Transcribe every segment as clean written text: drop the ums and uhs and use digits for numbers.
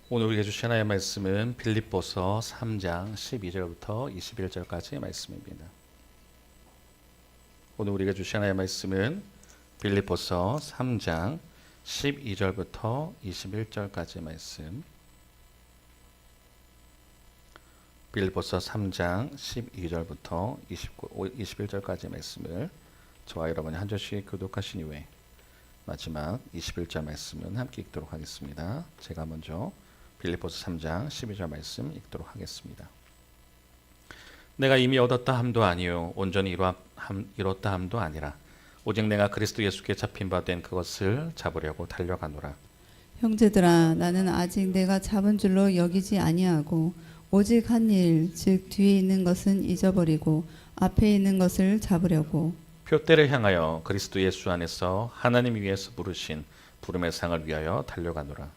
오늘 우리가 주신 하나님의 말씀은 빌립보서 3장 12절부터 21절까지의 말씀입니다. 오늘 우리가 주신 하나님의 말씀은 빌립보서 3장 12절부터 21절까지의 말씀. 빌립보서 3장 12절부터 21절까지의 말씀을 저와 여러분이 한 절씩 교독하신 이후에 마지막 21절 말씀은 함께 읽도록 하겠습니다. 제가 먼저 빌립보서 3장 12절 말씀 읽도록 하겠습니다. 내가 이미 얻었다 함도 아니요 온전히 이뤘다 함도 아니라 오직 내가 그리스도 예수께 잡힌 바 된 그것을 잡으려고 달려가노라. 형제들아, 나는 아직 내가 잡은 줄로 여기지 아니하고 오직 한 일, 즉 뒤에 있는 것은 잊어버리고 앞에 있는 것을 잡으려고 표대를 향하여 그리스도 예수 안에서 하나님 위에서 부르신 부름의 상을 위하여 달려가노라.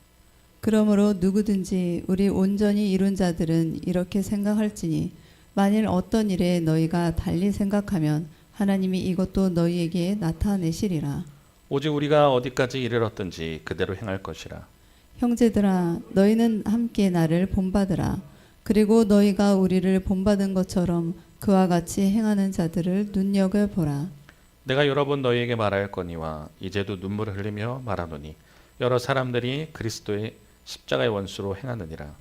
그러므로 누구든지 우리 온전히 이룬 자들은 이렇게 생각할지니 만일 어떤 일에 너희가 달리 생각하면 하나님이 이것도 너희에게 나타내시리라. 오직 우리가 어디까지 이르렀든지 그대로 행할 것이라. 형제들아, 너희는 함께 나를 본받으라. 그리고 너희가 우리를 본받은 것처럼 그와 같이 행하는 자들을 눈여겨보라. 내가 여러 번 너희에게 말하였거니와 이제도 눈물을 흘리며 말하노니 여러 사람들이 그리스도의 십자가의 원수로 행하느니라.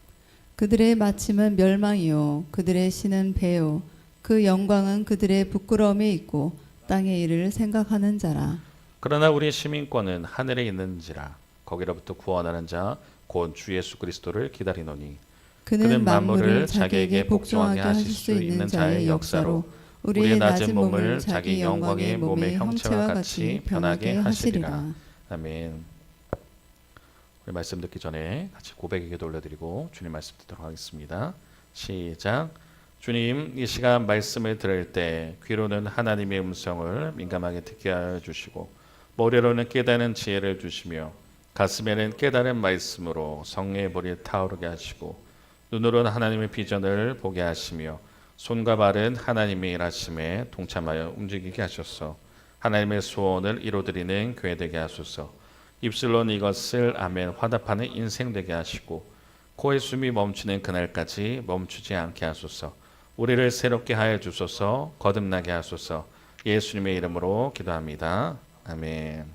그들의 마침은 멸망이요 그들의 신은 배요 그 영광은 그들의 부끄러움에 있고 땅의 일을 생각하는 자라. 그러나 우리 시민권은 하늘에 있는지라. 거기로부터 구원하는 자 곧 주 예수 그리스도를 기다리노니 그는 만물을 자기에게 복종하게 하실 수 있는 자의 역사로 우리의 낮은 몸을 자기 영광의 몸의 형체와 같이 변하게 하시리라. 아멘. 우리 말씀 듣기 전에 같이 고백의 기도 올려드리고 주님 말씀 듣도록 하겠습니다. 시작. 주님, 이 시간 말씀을 들을 때 귀로는 하나님의 음성을 민감하게 듣게 하여 주시고 머리로는 깨닫는 지혜를 주시며 가슴에는 깨달은 말씀으로 성령의 불이 타오르게 하시고 눈으로는 하나님의 비전을 보게 하시며 손과 발은 하나님의 일하심에 동참하여 움직이게 하셔서 하나님의 소원을 이루어드리는 교회 되게 하소서. 입술로는 이것을 아멘 화답하는 인생 되게 하시고 코의 숨이 멈추는 그날까지 멈추지 않게 하소서. 우리를 새롭게 하여 주소서. 거듭나게 하소서. 예수님의 이름으로 기도합니다. 아멘.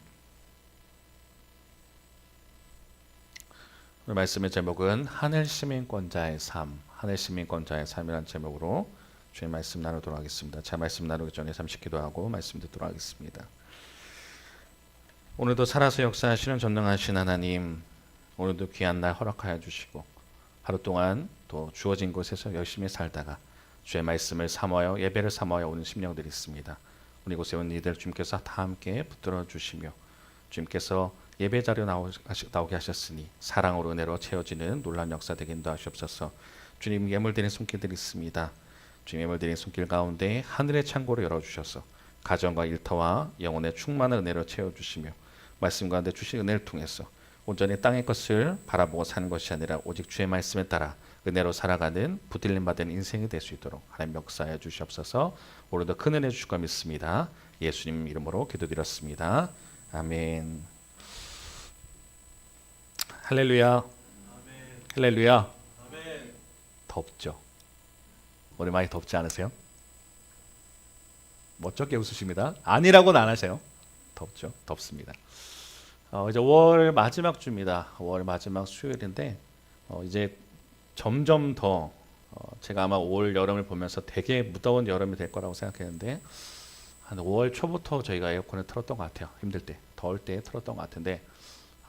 오늘 말씀의 제목은 하늘 시민권자의 삶, 하늘 시민권자의 삶이라는 제목으로 주의 말씀 나누도록 하겠습니다. 제 말씀 나누기 전에 잠시 기도하고 말씀 듣도록 하겠습니다. 오늘도 살아서 역사하시는 전능하신 하나님, 오늘도 귀한 날 허락하여 주시고 하루 동안 또 주어진 곳에서 열심히 살다가 주의 말씀을 사모하여 예배를 사모하여 오는 심령들이 있습니다. 오늘 이곳에 온 이들 주님께서 다 함께 붙들어 주시며 주님께서 예배 자료 나오게 하셨으니 사랑으로 은혜로 채워지는 놀라운 역사 되게 인도하시옵소서. 주님, 예물 드린 손길들이 있습니다. 주님, 예물 드린 손길 가운데 하늘의 창고를 열어주셔서 가정과 일터와 영혼의 충만한 은혜로 채워주시며 말씀 가운데 주신 은혜를 통해서 온전히 땅의 것을 바라보고 사는 것이 아니라 오직 주의 말씀에 따라 은혜로 살아가는 붙들림 받은 인생이 될 수 있도록 하나님 역사해 주시옵소서. 오늘도 큰 은혜 주실 거 믿습니다. 예수님 이름으로 기도드렸습니다. 아멘. 할렐루야. 할렐루야. 덥죠? 오늘 많이 덥지 않으세요? 멋쩍게 웃으십니다. 아니라고는 안 하세요. 덥죠? 덥습니다. 이제 5월 마지막 주입니다. 5월 마지막 수요일인데 이제 점점 더 제가 아마 올 여름을 보면서 되게 무더운 여름이 될 거라고 생각했는데 한 5월 초부터 저희가 에어컨을 틀었던 것 같아요. 힘들 때, 더울 때 틀었던 것 같은데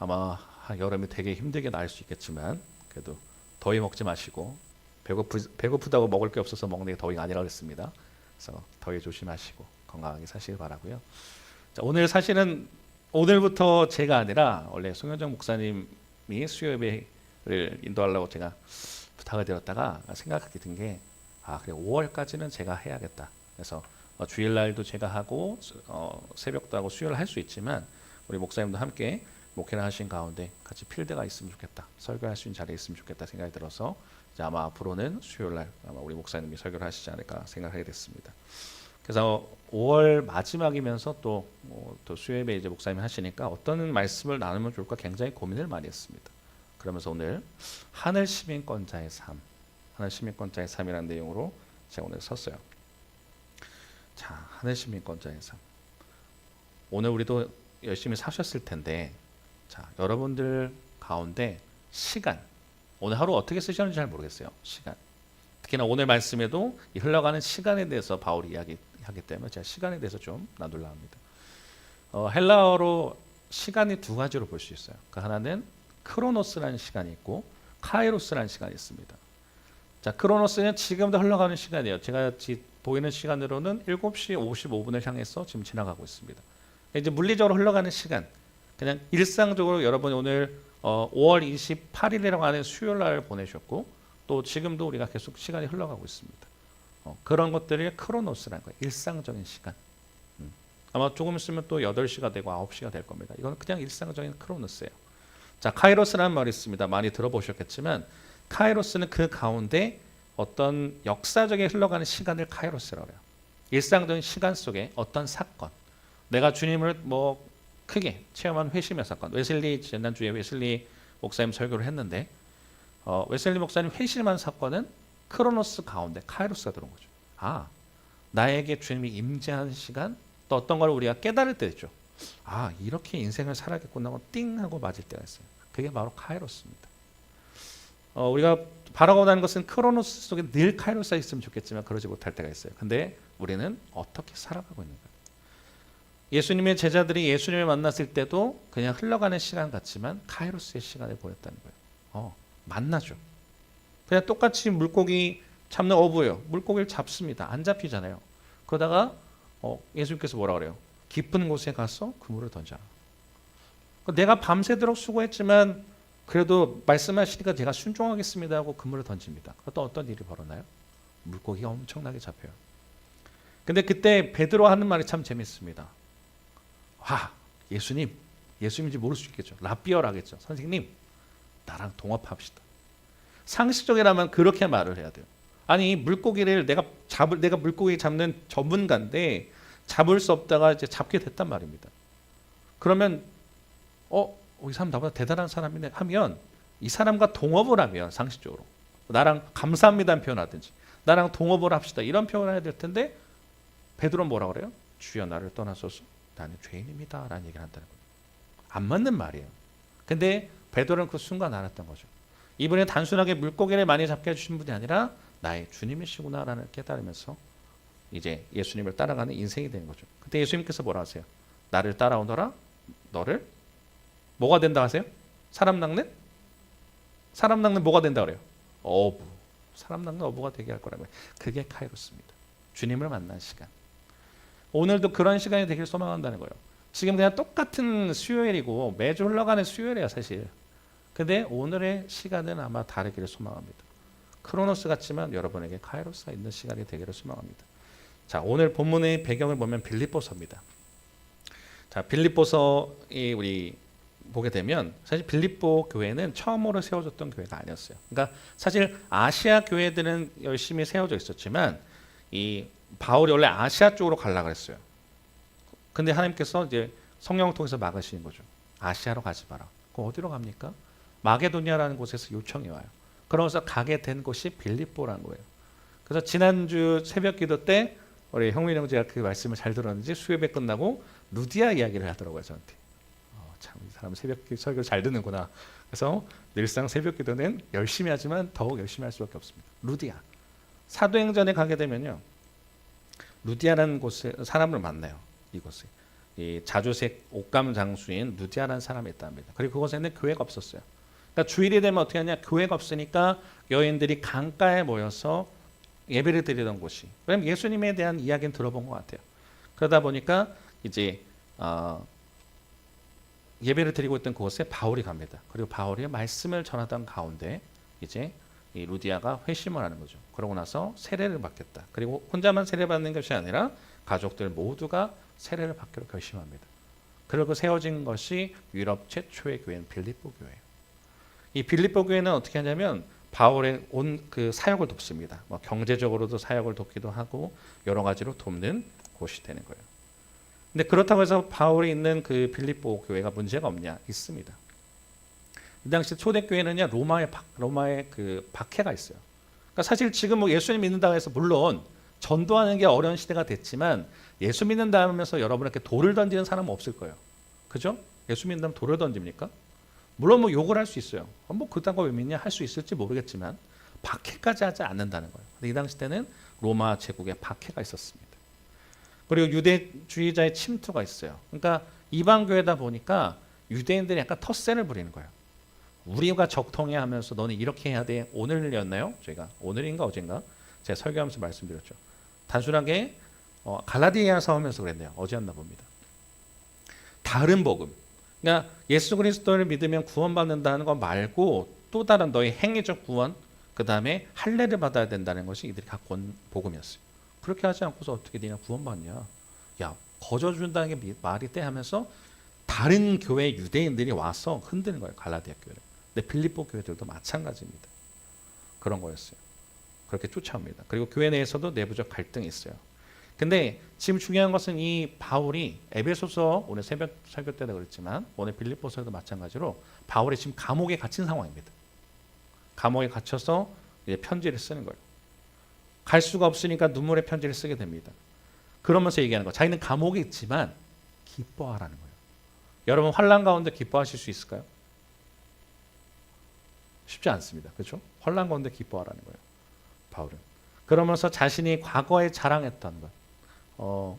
아마 여름이 되게 힘들게 날 수 있겠지만 그래도 더위 먹지 마시고 배고프다고 먹을 게 없어서 먹는 게 더위가 아니라고 했습니다. 그래서 더위 조심하시고 건강하게 사시길 바라고요. 자, 오늘 사실은 오늘부터 제가 아니라 원래 송현정 목사님이 수요 예배를 인도하려고 제가 부탁을 드렸다가 생각하게 된 게 그래 5월까지는 제가 해야겠다. 그래서 주일날도 제가 하고 새벽도 하고 수요를 할 수 있지만 우리 목사님도 함께 목회를 하신 가운데 같이 필드가 있으면 좋겠다. 설교할 수 있는 자리에 있으면 좋겠다 생각이 들어서 이제 아마 앞으로는 수요일날 아마 우리 목사님이 설교를 하시지 않을까 생각하게 됐습니다. 그래서 5월 마지막이면서 또 수요예배 이제 목사님이 하시니까 어떤 말씀을 나누면 좋을까 굉장히 고민을 많이 했습니다. 그러면서 오늘 하늘 시민권자의 삶, 하늘 시민권자의 삶이라는 내용으로 제가 오늘 썼어요. 자, 하늘 시민권자의 삶. 오늘 우리도 열심히 사셨을 텐데, 자, 여러분들 가운데 시간, 오늘 하루 어떻게 쓰셨는지 잘 모르겠어요. 시간. 특히나 오늘 말씀에도 이 흘러가는 시간에 대해서 바울이 이야기하기 때문에 제가 시간에 대해서 좀 나누려고 합니다. 헬라어로 시간이 두 가지로 볼 수 있어요. 그 하나는 크로노스라는 시간이 있고 카이로스라는 시간이 있습니다. 자, 크로노스는 지금도 흘러가는 시간이에요. 제가 보이는 시간으로는 7시 55분을 향해서 지금 지나가고 있습니다. 이제 물리적으로 흘러가는 시간, 그냥 일상적으로 여러분이 오늘 5월 28일이라고 하는 수요일 날 보내셨고 또 지금도 우리가 계속 시간이 흘러가고 있습니다. 그런 것들이 크로노스라는 거예요. 일상적인 시간. 아마 조금 있으면 또 8시가 되고 9시가 될 겁니다. 이건 그냥 일상적인 크로노스예요. 자, 카이로스라는 말이 있습니다. 많이 들어보셨겠지만 카이로스는 그 가운데 어떤 역사적인 흘러가는 시간을 카이로스라고 해요. 일상적인 시간 속에 어떤 사건, 내가 주님을 크게 체험한 회심의 사건. 웨슬리 지난주에 웨슬리 목사님 설교를 했는데 웨슬리 목사님 회심한 사건은 크로노스 가운데 카이로스가 들어온 거죠. 아, 나에게 주님이 임재하는 시간, 또 어떤 걸 우리가 깨달을 때 있죠. 아, 이렇게 인생을 살아야겠구나 하고 띵 하고 맞을 때가 있어요. 그게 바로 카이로스입니다. 우리가 바라고나는 것은 크로노스 속에 늘 카이로스가 있으면 좋겠지만 그러지 못할 때가 있어요. 근데 우리는 어떻게 살아가고 있는가? 예수님의 제자들이 예수님을 만났을 때도 그냥 흘러가는 시간 같지만 카이로스의 시간을 보냈다는 거예요. 만나죠. 그냥 똑같이 물고기 잡는 어부예요. 물고기를 잡습니다. 안 잡히잖아요. 그러다가 예수님께서 뭐라 그래요? 깊은 곳에 가서 그물을 던져라. 내가 밤새도록 수고했지만 그래도 말씀하시니까 제가 순종하겠습니다 하고 그물을 던집니다. 또 어떤 일이 벌어나요? 물고기가 엄청나게 잡혀요. 근데 그때 베드로 하는 말이 참 재밌습니다. 와, 예수님인지 모를 수 있겠죠. 라비어라 하겠죠. 선생님, 나랑 동업합시다. 상식적이라면 그렇게 말을 해야 돼요. 아니, 물고기를 내가 물고기 잡는 전문가인데 잡을 수 없다가 이제 잡게 됐단 말입니다. 그러면 이 사람 나보다 대단한 사람이네 하면 이 사람과 동업을 하면 상식적으로 나랑 감사합니다는 표현하든지 나랑 동업을 합시다 이런 표현을 해야 될 텐데 베드로는 뭐라 그래요? 주여 나를 떠나소서 나는 죄인입니다 라는 얘기를 한다는 거예요. 안 맞는 말이에요. 근데 베드로는 그 순간 알았던 거죠. 이분이 단순하게 물고기를 많이 잡게 해주신 분이 아니라 나의 주님이시구나라는 깨달으면서 이제 예수님을 따라가는 인생이 되는 거죠. 그때 예수님께서 뭐라 하세요? 나를 따라오너라 너를 뭐가 된다 하세요? 사람 낚는 뭐가 된다 그래요? 어부. 사람 낚는 어부가 되게 할 거라고요. 그게 카이로스입니다. 주님을 만난 시간. 오늘도 그런 시간이 되길 소망한다는 거예요. 지금 그냥 똑같은 수요일이고 매주 흘러가는 수요일이에요 사실. 근데 오늘의 시간은 아마 다르기를 소망합니다. 크로노스 같지만 여러분에게 카이로스가 있는 시간이 되기를 소망합니다. 자, 오늘 본문의 배경을 보면 빌립보서입니다. 자, 빌립보서이 우리 보게 되면 사실 빌립보 교회는 처음으로 세워졌던 교회가 아니었어요. 그러니까 사실 아시아 교회들은 열심히 세워져 있었지만 이 바울이 원래 아시아 쪽으로 가려고 그랬어요. 근데 하나님께서 이제 성령을 통해서 막으시는 거죠. 아시아로 가지 마라. 그럼 어디로 갑니까? 마게도니아라는 곳에서 요청이 와요. 그러면서 가게 된 곳이 빌립보라는 거예요. 그래서 지난주 새벽 기도 때 우리 형민 형제가 그 말씀을 잘 들었는지 수요예배 끝나고 루디아 이야기를 하더라고요 저한테. 참 이 사람 새벽 설교 잘 듣는구나. 그래서 늘상 새벽 기도는 열심히 하지만 더욱 열심히 할 수밖에 없습니다. 루디아. 사도행전에 가게 되면요. 루디아라는 곳에 사람을 만나요. 이곳에. 이 자주색 옷감 장수인 루디아라는 사람이 있답니다. 그리고 그곳에는 교회가 없었어요. 그러니까 주일이 되면 어떻게 하냐? 교회가 없으니까 여인들이 강가에 모여서 예배를 드리던 곳이. 그럼 예수님에 대한 이야기는 들어본 것 같아요. 그러다 보니까 이제 예배를 드리고 있던 그곳에 바울이 갑니다. 그리고 바울이 말씀을 전하던 가운데 이제 이 루디아가 회심을 하는 거죠. 그러고 나서 세례를 받겠다. 그리고 혼자만 세례 받는 것이 아니라 가족들 모두가 세례를 받기로 결심합니다. 그리고 세워진 것이 유럽 최초의 교회인 빌립보 교회예요. 이 빌립보 교회는 어떻게 하냐면 바울의 온 그 사역을 돕습니다. 뭐 경제적으로도 사역을 돕기도 하고 여러 가지로 돕는 곳이 되는 거예요. 근데 그렇다고 해서 바울이 있는 그 빌립보 교회가 문제가 없냐? 있습니다. 이 당시 초대교회는요 로마의 그 박해가 있어요. 그러니까 사실 지금 뭐 예수님 믿는다고 해서 물론 전도하는 게 어려운 시대가 됐지만 예수 믿는다 하면서 여러분에게 돌을 던지는 사람은 없을 거예요. 그죠? 예수 믿는다면 돌을 던집니까? 물론 뭐 욕을 할 수 있어요. 뭐 그딴 거 왜 믿냐 할 수 있을지 모르겠지만 박해까지 하지 않는다는 거예요. 근데 이 당시 때는 로마 제국의 박해가 있었습니다. 그리고 유대주의자의 침투가 있어요. 그러니까 이방 교회다 보니까 유대인들이 약간 텃세를 부리는 거예요. 우리가 적통해 하면서 너는 이렇게 해야 돼. 오늘이었나요? 저희가 오늘인가 어젠가 제가 설교하면서 말씀드렸죠. 단순하게 갈라디아서 하면서 그랬네요. 어제였나 봅니다. 다른 복음. 그러니까 예수 그리스도를 믿으면 구원받는다는 거 말고 또 다른 너의 행위적 구원, 그 다음에 할례를 받아야 된다는 것이 이들이 갖고 온 복음이었어요. 그렇게 하지 않고서 어떻게 네가 구원받냐? 야, 거저 준다는 게 말이 돼 하면서 다른 교회 유대인들이 와서 흔드는 거예요. 갈라디아 교회를. 근데 빌립보 교회들도 마찬가지입니다. 그런 거였어요. 그렇게 쫓아옵니다. 그리고 교회 내에서도 내부적 갈등이 있어요. 근데 지금 중요한 것은 이 바울이 에베소서 오늘 새벽 설교 때도 그랬지만 오늘 빌립보서에도 마찬가지로 바울이 지금 감옥에 갇힌 상황입니다. 감옥에 갇혀서 이제 편지를 쓰는 거예요. 갈 수가 없으니까 눈물의 편지를 쓰게 됩니다. 그러면서 얘기하는 거. 자기는 감옥에 있지만 기뻐하라는 거예요. 여러분 환난 가운데 기뻐하실 수 있을까요? 쉽지 않습니다. 그렇죠? 환난 가운데 기뻐하라는 거예요. 바울은. 그러면서 자신이 과거에 자랑했던 것.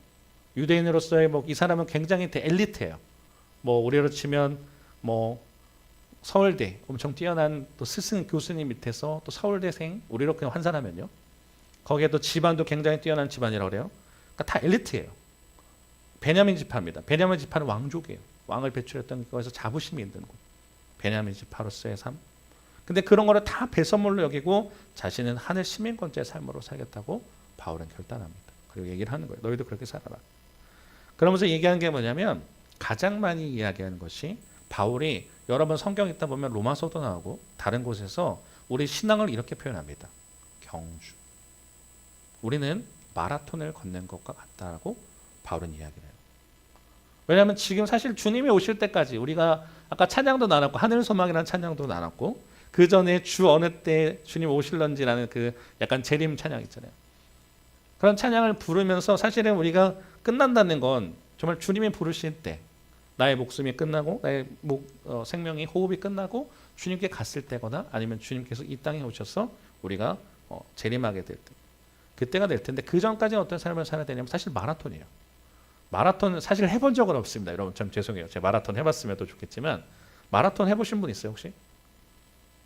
유대인으로서의 이 사람은 굉장히 엘리트예요. 우리로 치면 서울대 엄청 뛰어난 또 스승 교수님 밑에서 또 서울대생 우리로 그냥 환산하면요. 거기에 또 집안도 굉장히 뛰어난 집안이라고 그래요. 그러니까 다 엘리트예요. 베냐민 지파입니다. 베냐민 지파는 왕족이에요. 왕을 배출했던 거에서 자부심이 있는 곳. 베냐민 지파로서의 삶. 근데 그런 거를 다 배선물로 여기고 자신은 하늘 시민권자의 삶으로 살겠다고 바울은 결단합니다. 그리고 얘기를 하는 거예요. 너희도 그렇게 살아라. 그러면서 얘기하는 게 뭐냐면 가장 많이 이야기하는 것이 바울이 여러분 성경 읽다 보면 로마서도 나오고 다른 곳에서 우리 신앙을 이렇게 표현합니다. 경주. 우리는 마라톤을 걷는 것과 같다라고 바울은 이야기를 해요. 왜냐하면 지금 사실 주님이 오실 때까지 우리가 아까 찬양도 나눴고 하늘 소망이라는 찬양도 나눴고 그 전에 주 어느 때 주님 오실런지라는 그 약간 재림 찬양 있잖아요. 그런 찬양을 부르면서 사실은 우리가 끝난다는 건 정말 주님이 부르실 때 나의 목숨이 끝나고 나의 생명이 호흡이 끝나고 주님께 갔을 때거나 아니면 주님께서 이 땅에 오셔서 우리가 재림하게 될 때 그때가 될 텐데 그 전까지는 어떤 삶을 살아야 되냐면 사실 마라톤이에요. 마라톤은 사실 해본 적은 없습니다. 여러분 참 죄송해요. 제가 마라톤 해봤으면 더 좋겠지만 마라톤 해보신 분 있어요 혹시?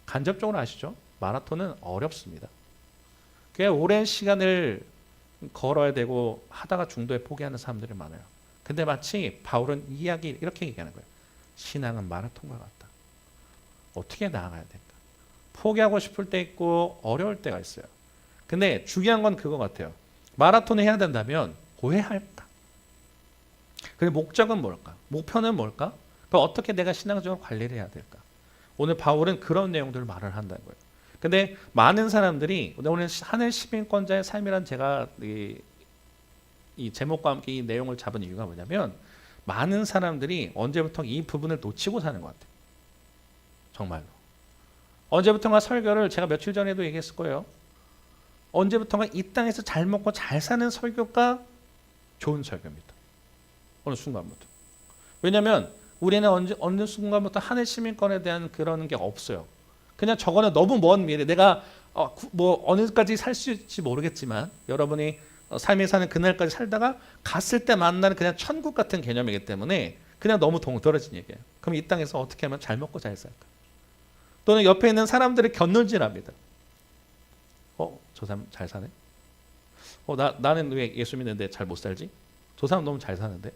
간접적으로 아시죠? 마라톤은 어렵습니다. 꽤 오랜 시간을 걸어야 되고 하다가 중도에 포기하는 사람들이 많아요. 근데 마치 바울은 이렇게 얘기하는 거예요. 신앙은 마라톤과 같다. 어떻게 나아가야 될까? 포기하고 싶을 때 있고 어려울 때가 있어요. 근데 중요한 건 그거 같아요. 마라톤을 해야 된다면 고해할까? 그리고 목적은 뭘까? 목표는 뭘까? 그럼 어떻게 내가 신앙적으로 관리를 해야 될까? 오늘 바울은 그런 내용들을 말을 한다는 거예요. 근데 많은 사람들이 오늘 하늘 시민권자의 삶이란 제가 이 제목과 함께 이 내용을 잡은 이유가 뭐냐면 많은 사람들이 언제부터 이 부분을 놓치고 사는 것 같아요. 정말로. 언제부턴가 설교를 제가 며칠 전에도 얘기했을 거예요. 언제부턴가 이 땅에서 잘 먹고 잘 사는 설교가 좋은 설교입니다. 어느 순간부터. 왜냐하면 우리는 어느 순간부터 하늘 시민권에 대한 그런 게 없어요. 그냥 저거는 너무 먼 미래. 내가 어느까지 살 수 있을지 모르겠지만 여러분이 삶에 사는 그날까지 살다가 갔을 때 만나는 그냥 천국 같은 개념이기 때문에 그냥 너무 동떨어진 얘기예요. 그럼 이 땅에서 어떻게 하면 잘 먹고 잘 살까? 또는 옆에 있는 사람들을 곁눈질합니다. 저 사람 잘 사네? 나는 왜 예수 믿는데 잘 못 살지? 저 사람 너무 잘 사는데?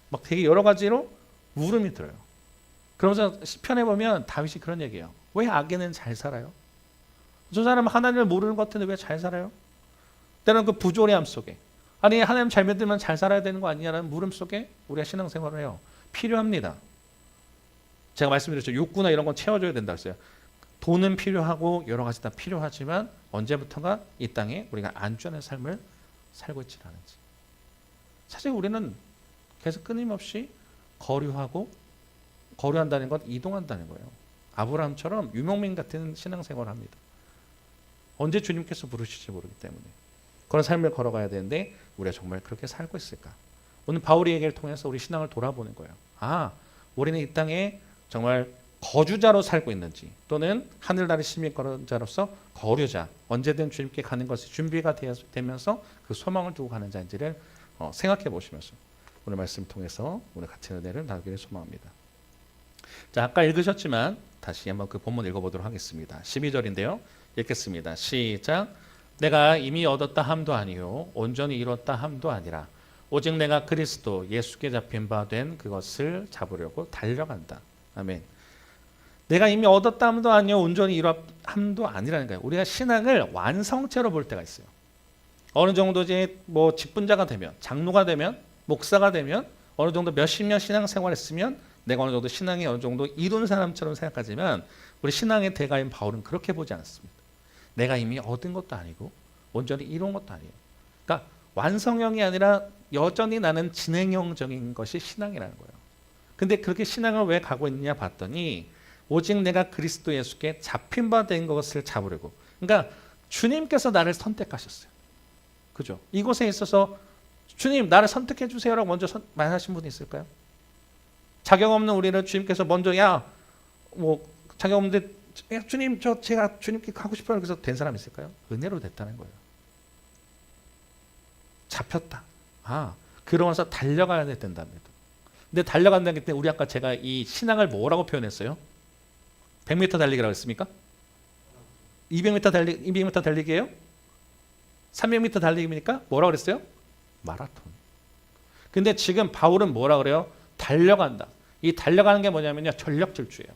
막 되게 여러 가지로 물음이 들어요. 그러면서 시편에 보면 다윗이 그런 얘기해요. 왜 악인은 잘 살아요? 저 사람은 하나님을 모르는 것 같은데 왜 잘 살아요? 때로는 그 부조리함 속에 아니 하나님 잘 믿으면 잘 살아야 되는 거 아니냐라는 물음 속에 우리가 신앙생활을 해요. 필요합니다. 제가 말씀드렸죠. 욕구나 이런 건 채워줘야 된다고 했어요. 돈은 필요하고 여러 가지 다 필요하지만 언제부턴가 이 땅에 우리가 안전한 삶을 살고 있지 않은지. 사실 우리는 계속 끊임없이 거류한다는 건 이동한다는 거예요. 아브라함처럼 유목민 같은 신앙생활을 합니다. 언제 주님께서 부르실지 모르기 때문에 그런 삶을 걸어가야 되는데 우리가 정말 그렇게 살고 있을까? 오늘 바울의 얘기를 통해서 우리 신앙을 돌아보는 거예요. 우리는 이 땅에 정말 거주자로 살고 있는지 또는 하늘나라의 시민권자로서 거류자, 언제든 주님께 가는 것이 준비가 되면서 그 소망을 두고 가는 자인지를 생각해 보시면서 오늘 말씀을 통해서 오늘 같은 은혜를 나누기를 소망합니다. 자, 아까 읽으셨지만 다시 한번 그 본문 읽어보도록 하겠습니다. 12절인데요. 읽겠습니다. 시작. 내가 이미 얻었다 함도 아니요 온전히 이뤘다 함도 아니라 오직 내가 그리스도 예수께 잡힌 바 된 그것을 잡으려고 달려간다. 아멘. 내가 이미 얻었다 함도 아니요 온전히 이뤘다 함도 아니라는 거예요. 우리가 신앙을 완성체로 볼 때가 있어요. 어느 정도 이제 뭐 직분자가 되면, 장로가 되면, 목사가 되면, 어느 정도 몇십 년 신앙생활했으면 내가 어느 정도 신앙이 어느 정도 이룬 사람처럼 생각하지만 우리 신앙의 대가인 바울은 그렇게 보지 않습니다. 내가 이미 얻은 것도 아니고 온전히 이룬 것도 아니에요. 그러니까 완성형이 아니라 여전히 나는 진행형적인 것이 신앙이라는 거예요. 근데 그렇게 신앙을 왜 가고 있느냐 봤더니 오직 내가 그리스도 예수께 잡힌 바 된 것을 잡으려고. 그러니까 주님께서 나를 선택하셨어요. 그죠? 이곳에 있어서 주님 나를 선택해 주세요라고 먼저 말하신 분이 있을까요? 자격 없는 우리를 주님께서 먼저 자격 없는데 주님 제가 주님께 가고 싶어요. 그래서 된 사람 있을까요? 은혜로 됐다는 거예요. 잡혔다. 그러면서 달려가야 된답니다. 근데 달려간다는 게 우리 아까 제가 이 신앙을 뭐라고 표현했어요? 100m 달리기라고 했습니까? 200m 달리기예요? 300m 달리기입니까? 뭐라고 그랬어요? 마라톤. 근데 지금 바울은 뭐라 그래요? 달려간다. 이 달려가는 게 뭐냐면요. 전력 질주예요.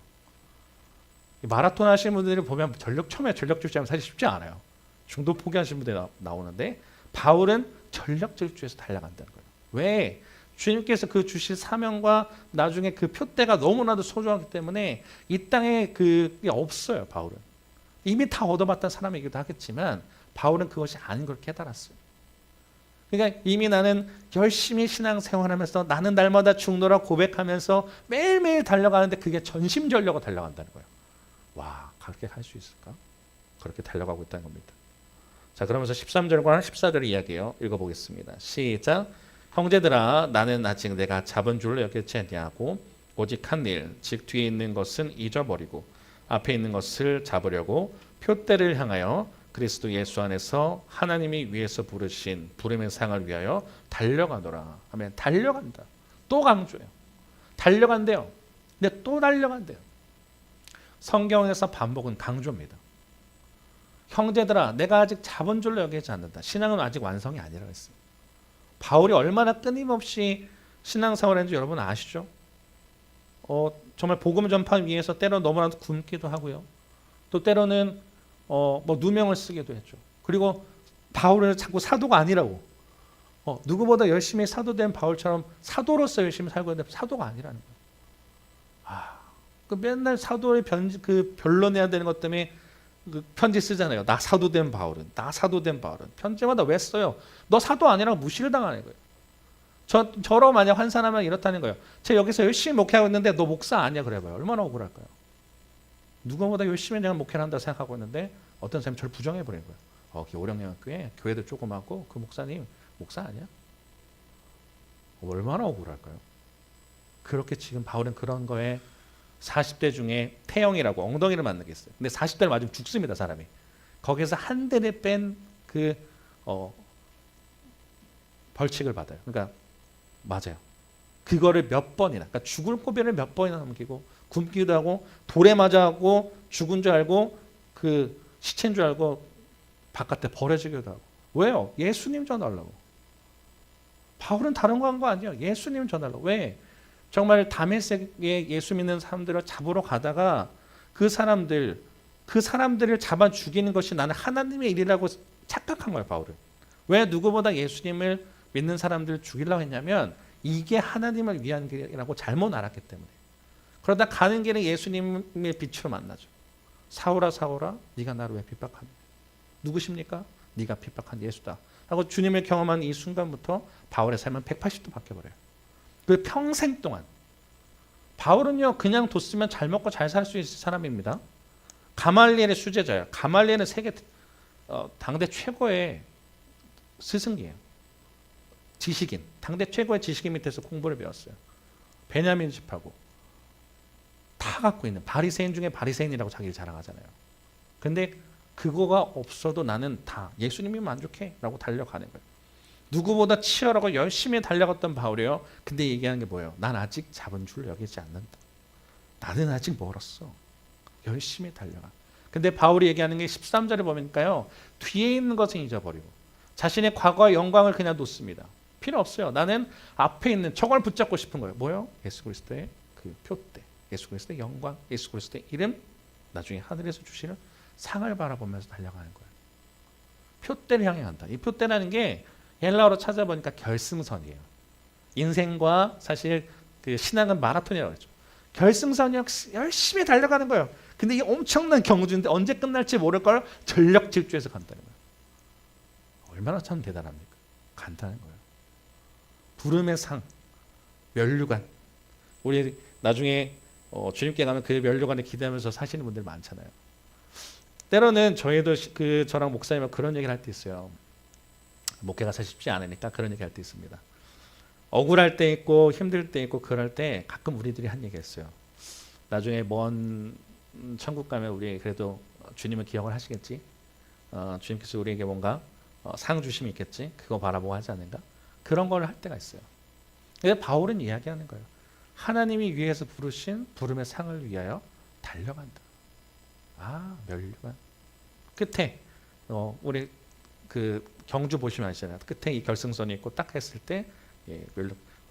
마라톤 하시는 분들이 보면 처음에 전력 질주하면 사실 쉽지 않아요. 중도 포기하시는 분들이 나오는데 바울은 전력 질주에서 달려간다는 거예요. 왜? 주님께서 그 주실 사명과 나중에 그 표대가 너무나도 소중하기 때문에 이 땅에 그게 없어요. 바울은. 이미 다 얻어봤던 사람이기도 하겠지만 바울은 그것이 아닌 걸 깨달았어요. 그러니까 이미 나는 열심히 신앙생활하면서 나는 날마다 죽노라 고백하면서 매일매일 달려가는데 그게 전심전력으로 달려간다는 거예요. 와, 그렇게 할 수 있을까? 그렇게 달려가고 있다는 겁니다. 자, 그러면서 13절과 14절 이야기예요. 읽어보겠습니다. 시작. 형제들아 나는 아직 내가 잡은 줄로 여겼지 아니하고 오직 한 일, 즉 뒤에 있는 것은 잊어버리고 앞에 있는 것을 잡으려고 표대를 향하여 그리스도 예수 안에서 하나님이 위에서 부르신 부름의 상을 위하여 달려가노라. 하면 달려간다. 또 강조해요. 달려간대요. 근데 또 달려간대요. 성경에서 반복은 강조입니다. 형제들아 내가 아직 잡은 줄로 여기지 않는다. 신앙은 아직 완성이 아니라고 했어요. 바울이 얼마나 끊임없이 신앙생활을 했는지 여러분 아시죠? 정말 복음 전파 위해서 때로 너무나도 굶기도 하고요. 또 때로는 누명을 쓰기도 했죠. 그리고 바울은 자꾸 사도가 아니라고. 누구보다 열심히 사도된 바울처럼 사도로서 열심히 살고 있는데 사도가 아니라는 거예요. 그 맨날 사도의 변론해야 되는 것 때문에 그 편지 쓰잖아요. 나 사도된 바울은. 편지마다 왜 써요? 너 사도 아니라고 무시를 당하는 거예요. 저로 만약 환산하면 이렇다는 거예요. 제가 여기서 열심히 목회하고 있는데 너 목사 아니야 그래봐요. 얼마나 억울할까요? 누구보다 열심히 내가 목회를 한다고 생각하고 있는데 어떤 사람이 저를 부정해버리는 거예요. 오령영학교에 교회도 조그맣고 그 목사님 목사 아니야? 얼마나 억울할까요? 그렇게 지금 바울은 그런 거에 40대 중에 태형이라고 엉덩이를 맞는 게 있어요. 근데 40대를 맞으면 죽습니다 사람이. 거기서 한 대를 뺀 벌칙을 받아요. 그러니까 맞아요. 그거를 몇 번이나, 그러니까 죽을 고비를 몇 번이나 넘기고 굶기도 하고 돌에 맞아하고 죽은 줄 알고 그 시체인 줄 알고 바깥에 버려지기도 하고. 왜요? 예수님 전하려고. 바울은 다른 거 한 거 아니에요. 예수님 전하려고. 왜? 정말 다메섹에 예수 믿는 사람들을 잡으러 가다가 그 사람들을 잡아 죽이는 것이 나는 하나님의 일이라고 착각한 거예요. 바울은. 왜 누구보다 예수님을 믿는 사람들을 죽이려고 했냐면 이게 하나님을 위한 길이라고 잘못 알았기 때문에. 그러다 가는 길에 예수님의 빛으로 만나죠. 사울아 사울아 네가 나를 왜 핍박하느냐. 누구십니까? 네가 핍박한 예수다. 하고 주님을 경험한 이 순간부터 바울의 삶은 180도 바뀌어버려요. 그 평생 동안 바울은요 그냥 뒀으면 잘 먹고 잘 살 수 있을 사람입니다. 가말리엘의 수제자예요. 가말리엘은 세계 당대 최고의 스승이에요. 지식인, 당대 최고의 지식인 밑에서 공부를 배웠어요. 베냐민 집하고 다 갖고 있는 바리새인 중에 바리새인이라고 자기를 자랑하잖아요. 근데 그거가 없어도 나는 다 예수님이 만족해 라고 달려가는 거예요. 누구보다 치열하고 열심히 달려갔던 바울이요. 근데 얘기하는 게 뭐예요? 난 아직 잡은 줄 여기지 않는다. 나는 아직 멀었어. 열심히 달려가. 근데 바울이 얘기하는 게 13절에 보니까요. 뒤에 있는 것은 잊어버리고 자신의 과거의 영광을 그냥 놓습니다. 필요 없어요. 나는 앞에 있는 저걸 붙잡고 싶은 거예요. 뭐요? 예수 그리스도의 그 표대, 예수 그리스도의 영광, 예수 그리스도의 이름, 나중에 하늘에서 주시는 상을 바라보면서 달려가는 거예요. 표대를 향해 간다. 이 표대라는 게 헬라어로 찾아보니까 결승선이에요. 인생과 사실 그 신앙은 마라톤이라고 했죠. 결승선이 열심히 달려가는 거예요. 근데 이게 엄청난 경주인데 언제 끝날지 모를 걸 전력 질주해서 간다는 거예요. 얼마나 참 대단합니까? 간다는 거예요. 부름의 상, 면류관. 우리 나중에 주님께 가면 그 면류관에 기대하면서 사시는 분들 많잖아요. 때로는 저희도 저랑 목사님은 그런 얘기를 할 때 있어요. 목회가 사실 쉽지 않으니까 그런 얘기 할 때 있습니다. 억울할 때 있고 힘들 때 있고 그럴 때 가끔 우리들이 한 얘기 했어요. 나중에 먼 천국 가면 우리 그래도 주님을 기억을 하시겠지. 주님께서 우리에게 뭔가 상 주심이 있겠지. 그거 바라보고 하지 않는가. 그런 걸 할 때가 있어요. 근데 바울은 이야기하는 거예요. 하나님이 위에서 부르신 부름의 상을 위하여 달려간다. 멸류관. 끝에 우리 그 경주 보시면 아시잖아요. 끝에 이 결승선이 있고 딱 했을 때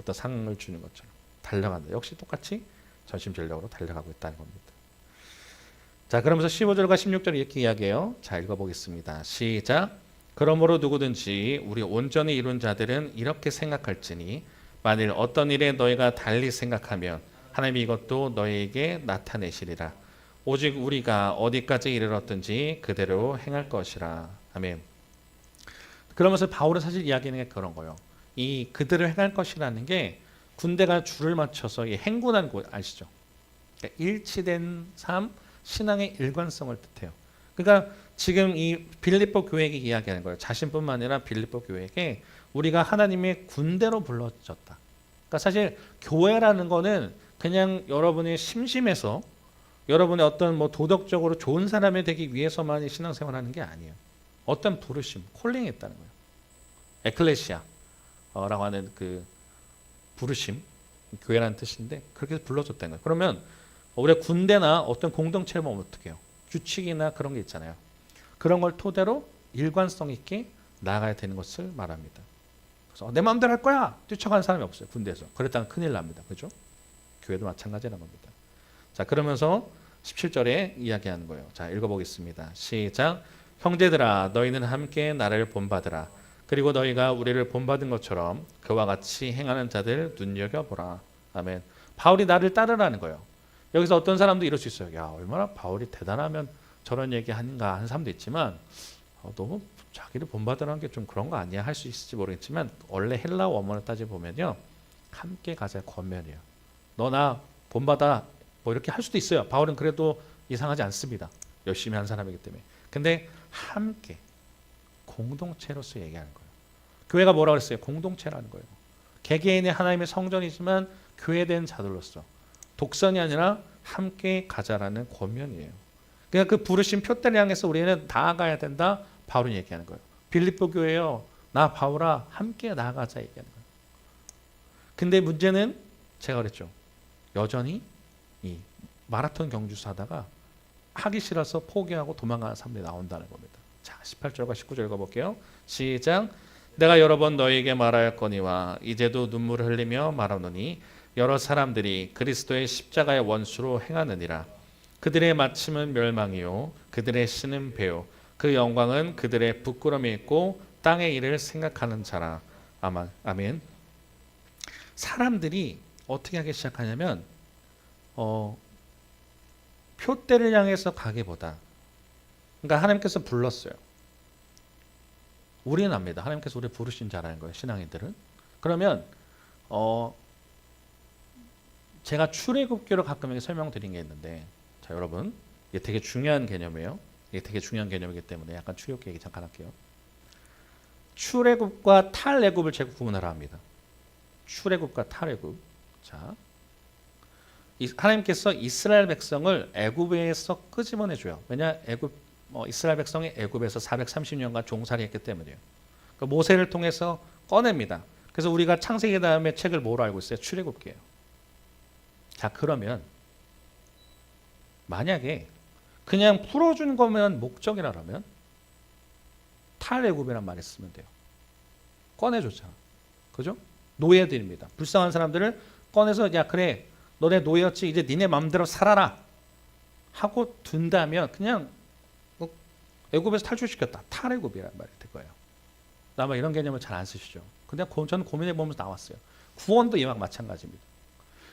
어떤 상을 주는 것처럼 달려간다. 역시 똑같이 전심전력으로 달려가고 있다는 겁니다. 자, 그러면서 15절과 16절 이렇게 이야기해요. 자, 읽어보겠습니다. 시작. 그러므로 누구든지 우리 온전히 이룬 자들은 이렇게 생각할지니 만일 어떤 일에 너희가 달리 생각하면 하나님이 이것도 너희에게 나타내시리라. 오직 우리가 어디까지 이르렀든지 그대로 행할 것이라. 아멘. 그러면서 바울은 사실 이야기하는 게 그런 거예요. 이 그대로 행할 것이라는 게 군대가 줄을 맞춰서 행군한 곳 아시죠? 그러니까 일치된 삶, 신앙의 일관성을 뜻해요. 그러니까 지금 이 빌립보 교회에게 이야기하는 거예요. 자신뿐만 아니라 빌립보 교회에게 우리가 하나님의 군대로 불러졌다. 그러니까 사실 교회라는 거는 그냥 여러분이 심심해서 여러분의 어떤 도덕적으로 좋은 사람이 되기 위해서만 신앙생활하는 게 아니에요. 어떤 부르심, 콜링이 있다는 거예요. 에클레시아라고 하는 그 부르심, 교회라는 뜻인데 그렇게 불러줬다는 거예요. 그러면 우리가 군대나 어떤 공동체를 보면 어떻게 해요? 규칙이나 그런 게 있잖아요. 그런 걸 토대로 일관성 있게 나아가야 되는 것을 말합니다. 그래서 내 마음대로 할 거야! 뛰쳐가는 사람이 없어요. 군대에서. 그랬다가 큰일 납니다. 그렇죠? 교회도 마찬가지라는 겁니다. 자, 그러면서 17절에 이야기하는 거예요. 자, 읽어보겠습니다. 시작. 형제들아 너희는 함께 나를 본받으라. 그리고 너희가 우리를 본받은 것처럼 그와 같이 행하는 자들 눈여겨보라. 아멘. 바울이 나를 따르라는 거예요. 여기서 어떤 사람도 이럴 수 있어요. 야, 얼마나 바울이 대단하면 저런 얘기 하는가 하는 사람도 있지만 너무 자기를 본받으라는 게 좀 그런 거 아니야 할 수 있을지 모르겠지만 원래 헬라 원문을 따져보면요. 함께 가자 권면이에요. 너 나 본받아 이렇게 할 수도 있어요. 바울은 그래도 이상하지 않습니다. 열심히 한 사람이기 때문에. 근데 함께 공동체로서 얘기하는 거예요. 교회가 뭐라고 했어요? 공동체라는 거예요. 개개인의 하나님의 성전이지만 교회된 자들로서 독선이 아니라 함께 가자라는 권면이에요. 그러니까 그 부르신 표대를 향해서 우리는 나아가야 된다. 바울은 얘기하는 거예요. 빌립보 교회요. 나 바울아 함께 나아가자 얘기하는 거예요. 근데 문제는 제가 그랬죠. 여전히 이 마라톤 경주수 하다가 하기 싫어서 포기하고 도망가는 사람들이 나온다는 겁니다. 자, 18절과 19절 읽어볼게요. 시작. 내가 여러 번 너희에게 말하였거니와 이제도 눈물을 흘리며 말하노니 여러 사람들이 그리스도의 십자가의 원수로 행하느니라. 그들의 마침은 멸망이요 그들의 신은 배요 그 영광은 그들의 부끄러움이 있고 땅의 일을 생각하는 자라. 아멘. 사람들이 어떻게 하기 시작하냐면 표대를 향해서 가기보다 그러니까 하나님께서 불렀어요. 우리는 압니다. 하나님께서 우리 부르신 자라는 거예요. 신앙인들은. 그러면 제가 출애굽기로 가끔 이렇게 설명드린 게 있는데, 자 여러분, 이게 되게 중요한 개념이에요. 이게 되게 중요한 개념이기 때문에 약간 출애굽기 얘기 잠깐 할게요. 출애굽과 탈애굽을 제가 구분하라 합니다. 출애굽과 탈애굽. 자, 하나님께서 이스라엘 백성을 애굽에서 끄집어내 줘요. 왜냐, 이스라엘 백성이 애굽에서 430년간 종살이했기 때문이에요. 그러니까 모세를 통해서 꺼냅니다. 그래서 우리가 창세기 다음에 책을 뭐로 알고 있어요? 출애굽기예요. 자, 그러면 만약에 그냥 풀어준 거면 목적이라면 탈애굽이란 말을 쓰면 돼요. 꺼내줬잖아. 그죠? 노예들입니다. 불쌍한 사람들을 꺼내서 야 그래 너네 노예였지 이제 니네 마음대로 살아라 하고 둔다면 그냥 애굽에서 탈출시켰다. 탈애굽이란 말이 될 거예요. 아마 이런 개념을 잘 안 쓰시죠. 근데 저는 고민해 보면서 나왔어요. 구원도 이와 마찬가지입니다.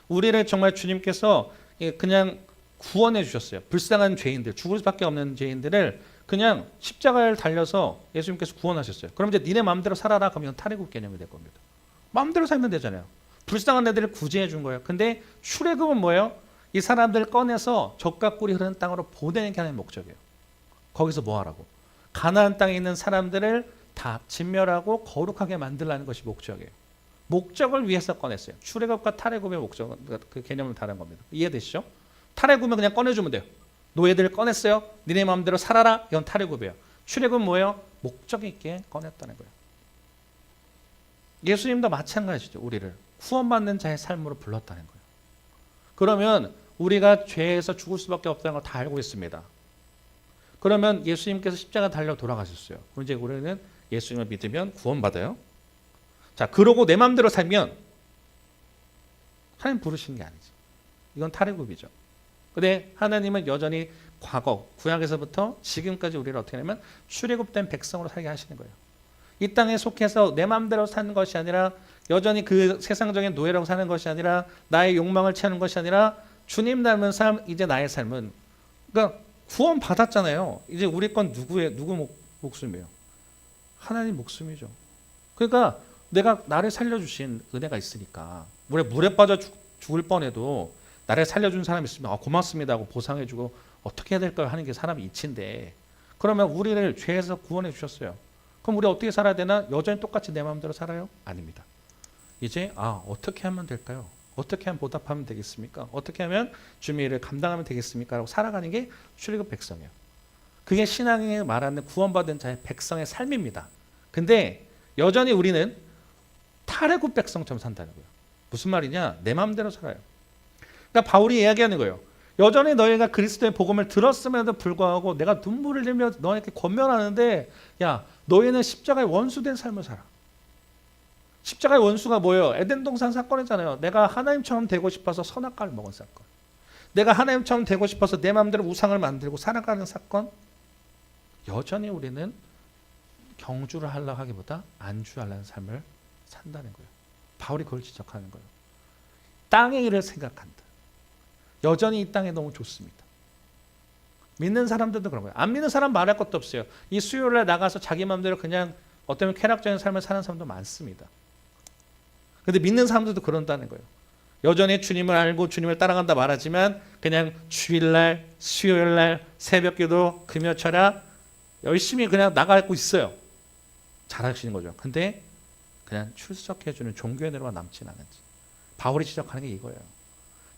우리를 정말 주님께서 그냥 구원해 주셨어요. 불쌍한 죄인들, 죽을 수밖에 없는 죄인들을 그냥 십자가를 달려서 예수님께서 구원하셨어요. 그럼 이제 니네 마음대로 살아라. 그럼 이건 탈애굽 개념이 될 겁니다. 마음대로 살면 되잖아요. 불쌍한 애들을 구제해 준 거예요. 근데 출애굽은 뭐예요? 이 사람들을 꺼내서 젖과 꿀이 흐르는 땅으로 보내는 게 하나님의 목적이에요. 거기서 뭐 하라고? 가나안 땅에 있는 사람들을 다 진멸하고 거룩하게 만들라는 것이 목적이에요. 목적을 위해서 꺼냈어요. 출애굽과 탈애굽의 목적은 그 개념은 다른 겁니다. 이해되시죠? 탈애굽은 그냥 꺼내주면 돼요. 노예들을 꺼냈어요. 니네 마음대로 살아라. 이건 탈애굽이에요. 출애굽은 뭐예요? 목적 있게 꺼냈다는 거예요. 예수님도 마찬가지죠. 우리를 구원받는 자의 삶으로 불렀다는 거예요. 그러면 우리가 죄에서 죽을 수밖에 없다는 걸 다 알고 있습니다. 그러면 예수님께서 십자가 달려 돌아가셨어요. 그럼 이제 우리는 예수님을 믿으면 구원받아요. 자, 그러고 내 마음대로 살면 하나님 부르시는 게 아니죠. 이건 탈애굽이죠. 근데 하나님은 여전히 과거, 구약에서부터 지금까지 우리를 어떻게 하냐면 출애굽된 백성으로 살게 하시는 거예요. 이 땅에 속해서 내 마음대로 사는 것이 아니라 여전히 그 세상적인 노예라고 사는 것이 아니라 나의 욕망을 채우는 것이 아니라 주님 닮은 삶, 이제 나의 삶은 그러니까 구원 받았잖아요. 이제 우리 건 누구 목숨이에요? 하나님 목숨이죠. 그러니까 내가 나를 살려주신 은혜가 있으니까 물에 빠져 죽을 뻔해도 나를 살려준 사람이 있으면 고맙습니다 하고 보상해주고 어떻게 해야 될까요 하는 게 사람의 이치인데 그러면 우리를 죄에서 구원해 주셨어요. 그럼 우리 어떻게 살아야 되나? 여전히 똑같이 내 마음대로 살아요? 아닙니다. 이제 어떻게 하면 될까요? 어떻게 하면 보답하면 되겠습니까? 어떻게 하면 주님의 일을 감당하면 되겠습니까? 라고 살아가는 게 출애굽 백성이에요. 그게 신앙이 말하는 구원받은 자의 백성의 삶입니다. 근데 여전히 우리는 탈애굽 백성처럼 산다는 거예요. 무슨 말이냐? 내 마음대로 살아요. 그러니까 바울이 이야기하는 거예요. 여전히 너희가 그리스도의 복음을 들었음에도 불구하고 내가 눈물을 흘리며 너희에게 권면하는데 야 너희는 십자가의 원수된 삶을 살아. 십자가의 원수가 뭐예요? 에덴 동산 사건이잖아요. 내가 하나님처럼 되고 싶어서 선악과를 먹은 사건. 내가 하나님처럼 되고 싶어서 내 마음대로 우상을 만들고 살아가는 사건. 여전히 우리는 경주를 하려고 하기보다 안주하려는 삶을 산다는 거예요. 바울이 그걸 지적하는 거예요. 땅의 일을 생각한다. 여전히 이 땅에 너무 좋습니다. 믿는 사람들도 그런 거예요. 안 믿는 사람 말할 것도 없어요. 이 수요일에 나가서 자기 마음대로 그냥 어떤 쾌락적인 삶을 사는 사람도 많습니다. 그런데 믿는 사람들도 그런다는 거예요. 여전히 주님을 알고 주님을 따라간다 말하지만 그냥 주일날, 수요일날, 새벽기도, 금요철야 열심히 그냥 나가고 있어요. 잘하시는 거죠. 근데 그냥 출석해주는 종교의 내로가 남진 않은지. 바울이 지적하는 게 이거예요.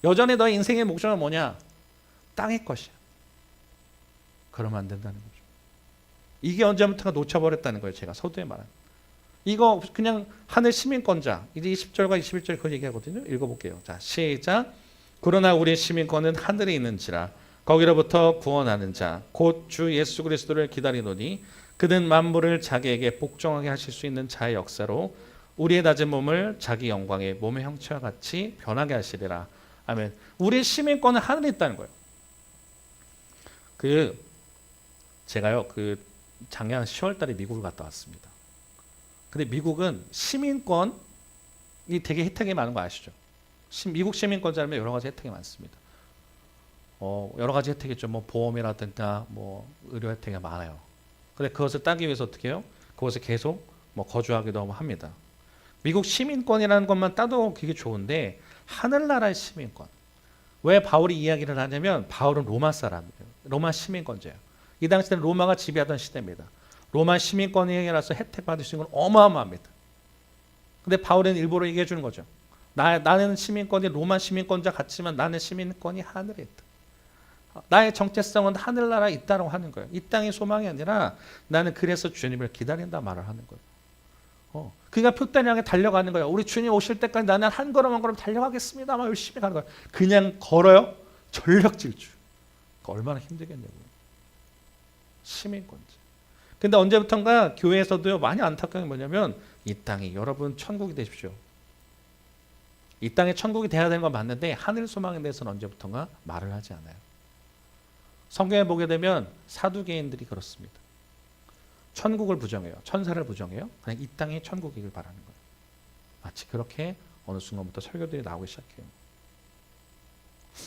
여전히 너의 인생의 목적은 뭐냐? 땅의 것이야. 그러면 안 된다는 거죠. 이게 언제부턴가 놓쳐버렸다는 거예요. 제가 서두에 말한. 이거 그냥 하늘 시민권자. 이제 20절과 21절 그 얘기하거든요. 읽어볼게요. 자, 시작. 그러나 우리 시민권은 하늘에 있는지라 거기로부터 구원하는 자 곧 주 예수 그리스도를 기다리노니 그는 만물을 자기에게 복종하게 하실 수 있는 자의 역사로 우리의 낮은 몸을 자기 영광의 몸의 형체와 같이 변하게 하시리라. 아멘. 우리의 시민권은 하늘에 있다는 거예요. 제가요 작년 10월달에 미국을 갔다 왔습니다. 근데 미국은 시민권이 되게 혜택이 많은 거 아시죠? 미국 시민권자라면 여러 가지 혜택이 많습니다. 여러 가지 혜택이 있죠. 뭐 보험이라든가 뭐 의료 혜택이 많아요. 근데 그것을 따기 위해서 어떻게 해요? 그것을 계속 거주하기도 합니다. 미국 시민권이라는 것만 따도 그게 좋은데 하늘나라의 시민권. 왜 바울이 이야기를 하냐면 바울은 로마 사람이에요. 로마 시민권자예요. 이 당시에는 로마가 지배하던 시대입니다. 로마 시민권이라서 혜택 받을 수 있는 건 어마어마합니다. 근데 바울은 일부러 얘기해 주는 거죠. 나는 시민권이 로마 시민권자 같지만 나는 시민권이 하늘에 있다. 나의 정체성은 하늘나라에 있다고 하는 거예요. 이 땅의 소망이 아니라 나는 그래서 주님을 기다린다 말을 하는 거예요. 그러니까 표대를 향해 달려가는 거예요. 우리 주님 오실 때까지 나는 한 걸음 한 걸음 달려가겠습니다. 막 열심히 가는 거예요. 그냥 걸어요. 전력 질주. 얼마나 힘들겠냐고요. 시민권자. 근데 언제부턴가 교회에서도요 많이 안타까운 게 뭐냐면 이 땅이 여러분 천국이 되십시오. 이 땅에 천국이 돼야 되는 건 맞는데 하늘 소망에 대해서는 언제부턴가 말을 하지 않아요. 성경에 보게 되면 사두개인들이 그렇습니다. 천국을 부정해요. 천사를 부정해요. 그냥 이 땅이 천국이길 바라는 거예요. 마치 그렇게 어느 순간부터 설교들이 나오기 시작해요.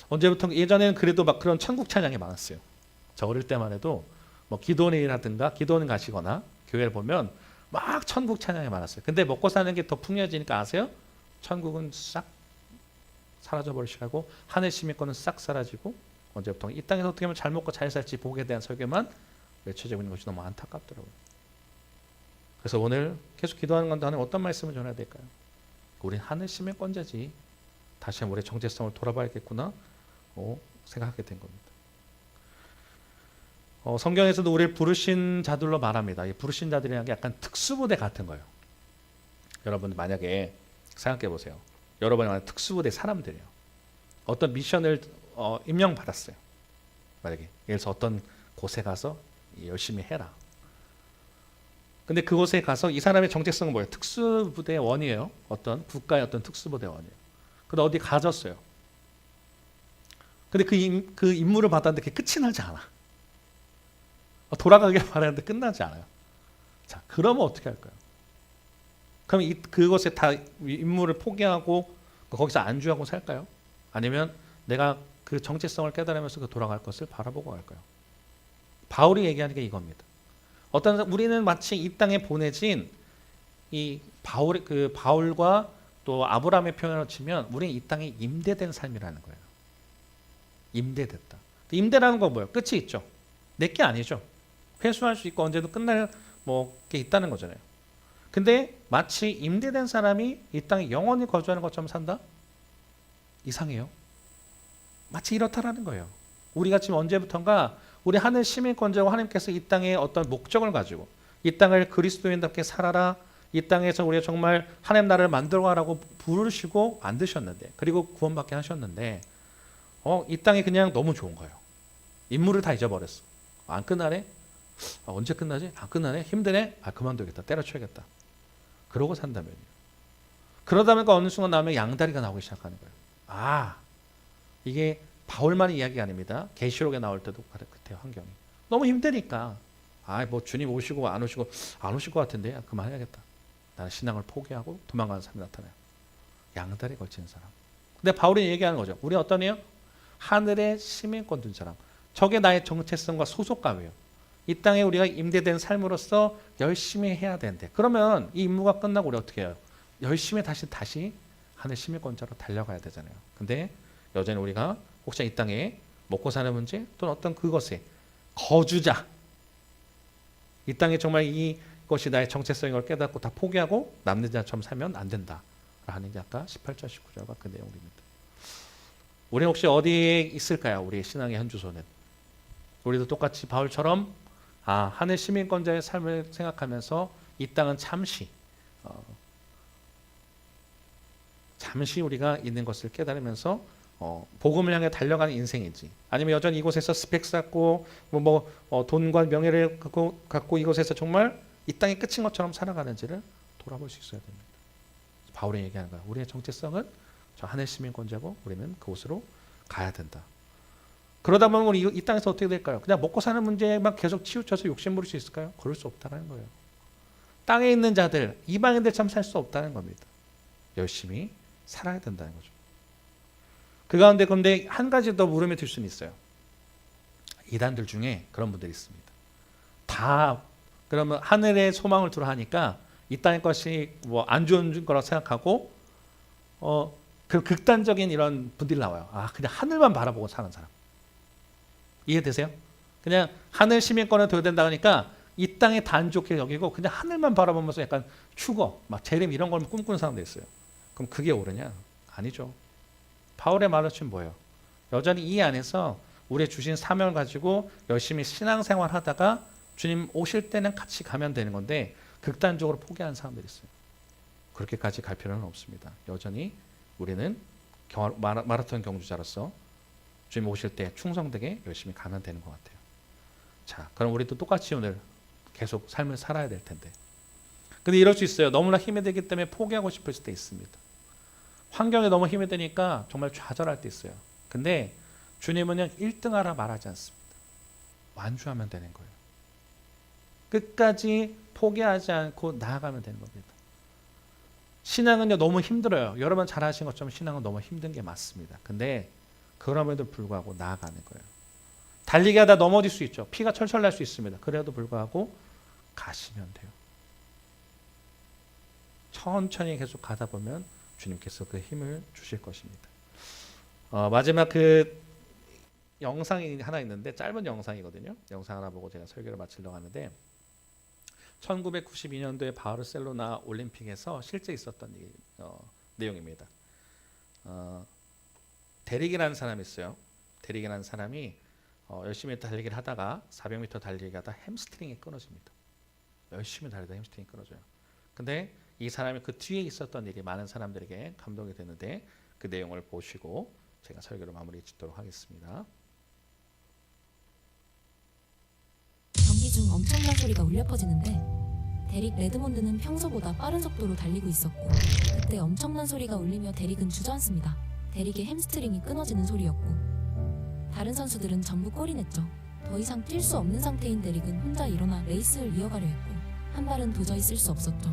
언제부턴가 예전에는 그래도 막 그런 천국 찬양이 많았어요. 저 어릴 때만 해도 뭐 기도원이라든가 기도원 가시거나 교회를 보면 막 천국 찬양이 많았어요. 근데 먹고 사는 게 더 풍요해지니까 아세요? 천국은 싹 사라져 버리시고 하늘 시민권은 싹 사라지고 언제부터 이 땅에서 어떻게 하면 잘 먹고 잘 살지 복에 대한 설교만 외쳐지고 있는 것이 너무 안타깝더라고요. 그래서 오늘 계속 기도하는 건데 하나님 어떤 말씀을 전해야 될까요? 우린 하늘 시민권자지. 다시 한번 우리의 정체성을 돌아봐야겠구나 생각하게 된 겁니다. 성경에서도 우리를 부르신 자들로 말합니다. 이 부르신 자들이라는 게 약간 특수부대 같은 거예요. 여러분 만약에 생각해 보세요. 여러분이 만약 특수부대 사람들이에요. 어떤 미션을 임명받았어요. 만약에 예를 들어서 어떤 곳에 가서 열심히 해라. 근데 그곳에 가서 이 사람의 정체성은 뭐예요? 특수부대의 원이에요. 어떤 국가의 어떤 특수부대의 원이에요. 근데 어디 가졌어요. 근데 그 임무를 받았는데 그게 끝이 나지 않아. 돌아가길 바라는데 끝나지 않아요. 자, 그러면 어떻게 할까요? 그럼 그것에 다 임무를 포기하고 거기서 안주하고 살까요? 아니면 내가 그 정체성을 깨달으면서 그 돌아갈 것을 바라보고 갈까요? 바울이 얘기하는 게 이겁니다. 우리는 마치 이 땅에 보내진 이 바울과 또 아브라함의 표현을 치면 우리는 이 땅에 임대된 삶이라는 거예요. 임대됐다. 임대라는 건 뭐예요? 끝이 있죠. 내게 아니죠. 회수할 수 있고 언제도 끝날 게 있다는 거잖아요. 근데 마치 임대된 사람이 이 땅에 영원히 거주하는 것처럼 산다? 이상해요. 마치 이렇다라는 거예요. 우리가 지금 언제부턴가 우리 하늘 시민권자고 하나님께서 이 땅에 어떤 목적을 가지고 이 땅을 그리스도인답게 살아라. 이 땅에서 우리가 정말 하나님 나라를 만들어가라고 부르시고 만드셨는데 그리고 구원받게 하셨는데 이 땅이 그냥 너무 좋은 거예요. 임무를 다 잊어버렸어. 안 끝나네? 언제 끝나지? 안 끝나네? 힘드네? 그만둬야겠다. 때려쳐야겠다. 그러고 산다면요. 그러다 보니까 어느 순간 나오면 양다리가 나오기 시작하는 거예요. 이게 바울만의 이야기가 아닙니다. 계시록에 나올 때도 그때 환경이 너무 힘드니까 뭐 주님 오시고 안 오시고 안 오실 것 같은데 그만해야겠다. 나는 신앙을 포기하고 도망가는 사람이 나타나요. 양다리 걸치는 사람. 근데 바울이 얘기하는 거죠. 우리 어떤 애요? 하늘의 시민권 둔 사람. 저게 나의 정체성과 소속감이에요. 이 땅에 우리가 임대된 삶으로서 열심히 해야 되는데 그러면 이 임무가 끝나고 우리 어떻게 해요? 열심히 다시 하늘 시민권자로 달려가야 되잖아요. 근데 여전히 우리가 혹시 이 땅에 먹고 사는 문제 또는 어떤 그것에 거주자 이 땅에 정말 이것이 나의 정체성인 걸 깨닫고 다 포기하고 남는 자처럼 살면 안 된다 하는 게 아까 18절 19절과 그 내용입니다. 우리는 혹시 어디에 있을까요? 우리의 신앙의 현주소는 우리도 똑같이 바울처럼 하늘 시민권자의 삶을 생각하면서 이 땅은 잠시 우리가 있는 것을 깨달으면서 복음을 향해 달려가는 인생인지 아니면 여전히 이곳에서 스펙 쌓고 돈과 명예를 갖고 이곳에서 정말 이 땅이 끝인 것처럼 살아가는지를 돌아볼 수 있어야 됩니다. 바울이 얘기하는 거야. 우리의 정체성은 저 하늘 시민권자고 우리는 그곳으로 가야 된다. 그러다 보면 우리 이 땅에서 어떻게 될까요? 그냥 먹고 사는 문제만 계속 치우쳐서 욕심 부릴 수 있을까요? 그럴 수 없다는 거예요. 땅에 있는 자들, 이방인들처럼 살 수 없다는 겁니다. 열심히 살아야 된다는 거죠. 그 가운데 그런데 한 가지 더 물음이 들 수는 있어요. 이단들 중에 그런 분들이 있습니다. 다 그러면 하늘의 소망을 두라 하니까 이 땅의 것이 뭐 안 좋은 거라고 생각하고 그 극단적인 이런 분들이 나와요. 그냥 하늘만 바라보고 사는 사람. 이해되세요? 그냥 하늘 시민권을 둬야 된다 하니까 이 땅에 다 안 좋게 여기고 그냥 하늘만 바라보면서 약간 추거, 막 재림 이런 걸 꿈꾸는 사람도 있어요. 그럼 그게 옳으냐? 아니죠. 바울의 말은 지금 뭐예요? 여전히 이 안에서 우리의 주신 사명을 가지고 열심히 신앙생활 하다가 주님 오실 때는 같이 가면 되는 건데 극단적으로 포기하는 사람들이 있어요. 그렇게까지 갈 필요는 없습니다. 여전히 우리는 마라톤 경주자로서 주님 오실 때 충성되게 열심히 가면 되는 것 같아요. 자, 그럼 우리도 똑같이 오늘 계속 삶을 살아야 될 텐데. 근데 이럴 수 있어요. 너무나 힘이 들기 때문에 포기하고 싶을 때 있습니다. 환경에 너무 힘이 드니까 정말 좌절할 때 있어요. 근데 주님은요 1등하라 말하지 않습니다. 완주하면 되는 거예요. 끝까지 포기하지 않고 나아가면 되는 겁니다. 신앙은요 너무 힘들어요. 여러분 잘 아신 것처럼 신앙은 너무 힘든 게 맞습니다. 근데 그럼에도 불구하고 나아가는 거예요. 달리기 하다 넘어질 수 있죠. 피가 철철 날 수 있습니다. 그래도 불구하고 가시면 돼요. 천천히 계속 가다 보면 주님께서 그 힘을 주실 것입니다. 마지막 그 영상이 하나 있는데 짧은 영상이거든요. 영상 하나 보고 제가 설교를 마치려고 하는데 1992년도에 바르셀로나 올림픽에서 실제 있었던 내용입니다. 데릭이라는 사람이 있어요. 데릭이라는 사람이 열심히 달리기를 하다가 400m 달리기 하다 햄스트링이 끊어집니다. 열심히 달리다 햄스트링이 끊어져요. 근데 이 사람이 그 뒤에 있었던 일이 많은 사람들에게 감동이 되는데 그 내용을 보시고 제가 설교를 마무리 짓도록 하겠습니다. 경기 중 엄청난 소리가 울려 퍼지는데 데릭 레드몬드는 평소보다 빠른 속도로 달리고 있었고 그때 엄청난 소리가 울리며 데릭은 주저앉습니다. 데릭의 햄스트링이 끊어지는 소리였고 다른 선수들은 전부 꼴이 냈죠. 더 이상 뛸 수 없는 상태인 데릭은 혼자 일어나 레이스를 이어가려 했고 한 발은 도저히 쓸 수 없었죠.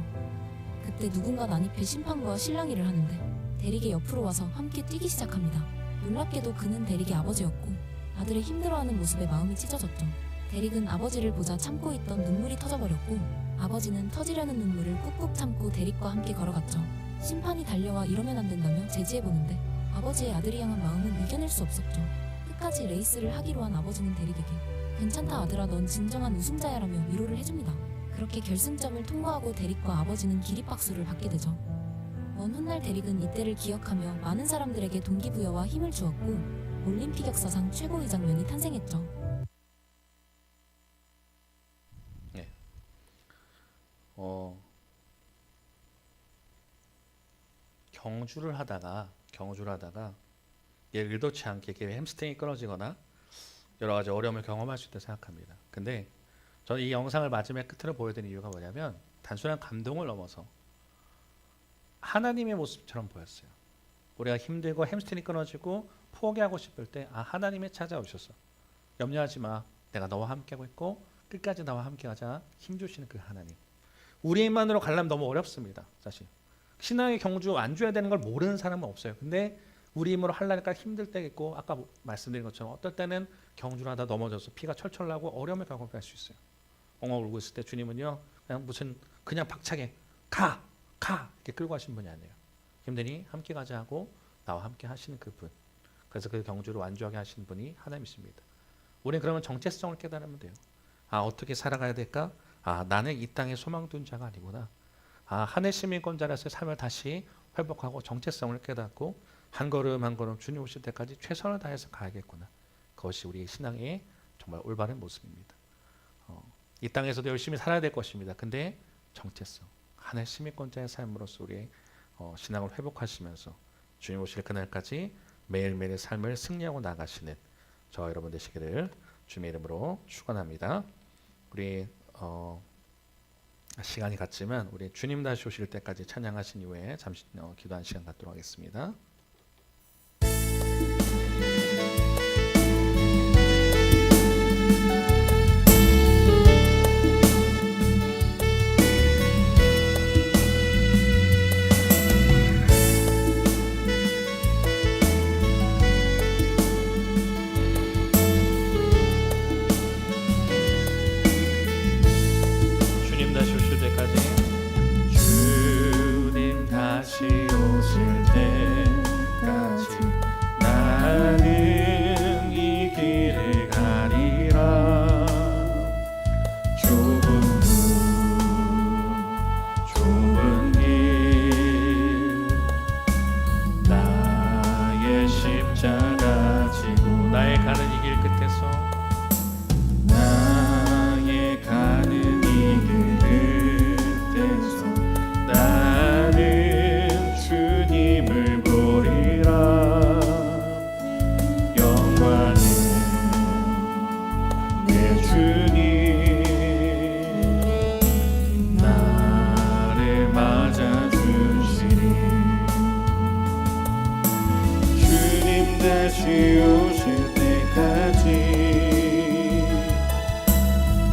그때 누군가 난입해 심판과 실랑이를 하는데 데릭의 옆으로 와서 함께 뛰기 시작합니다. 놀랍게도 그는 데릭의 아버지였고 아들의 힘들어하는 모습에 마음이 찢어졌죠. 데릭은 아버지를 보자 참고 있던 눈물이 터져버렸고 아버지는 터지려는 눈물을 꾹꾹 참고 데릭과 함께 걸어갔죠. 심판이 달려와 이러면 안 된다며 제지해보는데 아버지의 아들이 향한 마음은 이겨낼 수 없었죠. 끝까지 레이스를 하기로 한 아버지는 데릭에게 괜찮다 아들아 넌 진정한 우승자야 라며 위로를 해줍니다. 그렇게 결승점을 통과하고 데릭과 아버지는 기립박수를 받게 되죠. 먼 훗날 데릭은 이때를 기억하며 많은 사람들에게 동기부여와 힘을 주었고 올림픽 역사상 최고의 장면이 탄생했죠. 경주를 하다가 의도치 않게 햄스트링이 끊어지거나 여러 가지 어려움을 경험할 수 있다고 생각합니다. 근데 저는 이 영상을 마지막 끝으로 보여드린 이유가 뭐냐면 단순한 감동을 넘어서 하나님의 모습처럼 보였어요. 우리가 힘들고 햄스트링이 끊어지고 포기하고 싶을 때 하나님이 찾아오셔서 염려하지 마. 내가 너와 함께하고 있고 끝까지 나와 함께하자. 힘주시는 그 하나님. 우리 힘만으로 가려면 너무 어렵습니다. 사실 신앙의 경주 안 줘야 되는 걸 모르는 사람은 없어요. 근데 우리 힘으로 하려니까 힘들 때 있고 아까 말씀드린 것처럼 어떨 때는 경주를 하다 넘어져서 피가 철철 나고 어려움을 겪어갈 수 있어요. 엉엉 울고 있을 때 주님은요 그냥 박차게 가 이렇게 끌고 가신 분이 아니에요. 힘드니 함께 가자 하고 나와 함께 하시는 그분. 그래서 그 경주를 완주하게 하시는 분이 하나님이십니다. 우리는 그러면 정체성을 깨달으면 돼요. 어떻게 살아가야 될까? 나는 이 땅에 소망 둔 자가 아니구나. 하늘 시민권자로서의 삶을 다시 회복하고 정체성을 깨닫고 한 걸음 한 걸음 주님 오실 때까지 최선을 다해서 가야겠구나. 그것이 우리의 신앙의 정말 올바른 모습입니다. 이 땅에서도 열심히 살아야 될 것입니다. 근데 정체성, 하늘 시민권자의 삶으로서 우리의 신앙을 회복하시면서 주님 오실 그날까지 매일매일의 삶을 승리하고 나가시는 저와 여러분 되시기를 주님의 이름으로 축원합니다. 우리 시간이 갔지만 우리 주님 다시 오실 때까지 찬양하신 이후에 잠시 기도하는 시간 갖도록 하겠습니다. 주님 다시 오실 때까지 주님 나를 맞아주시니 주님 다시 오실 때까지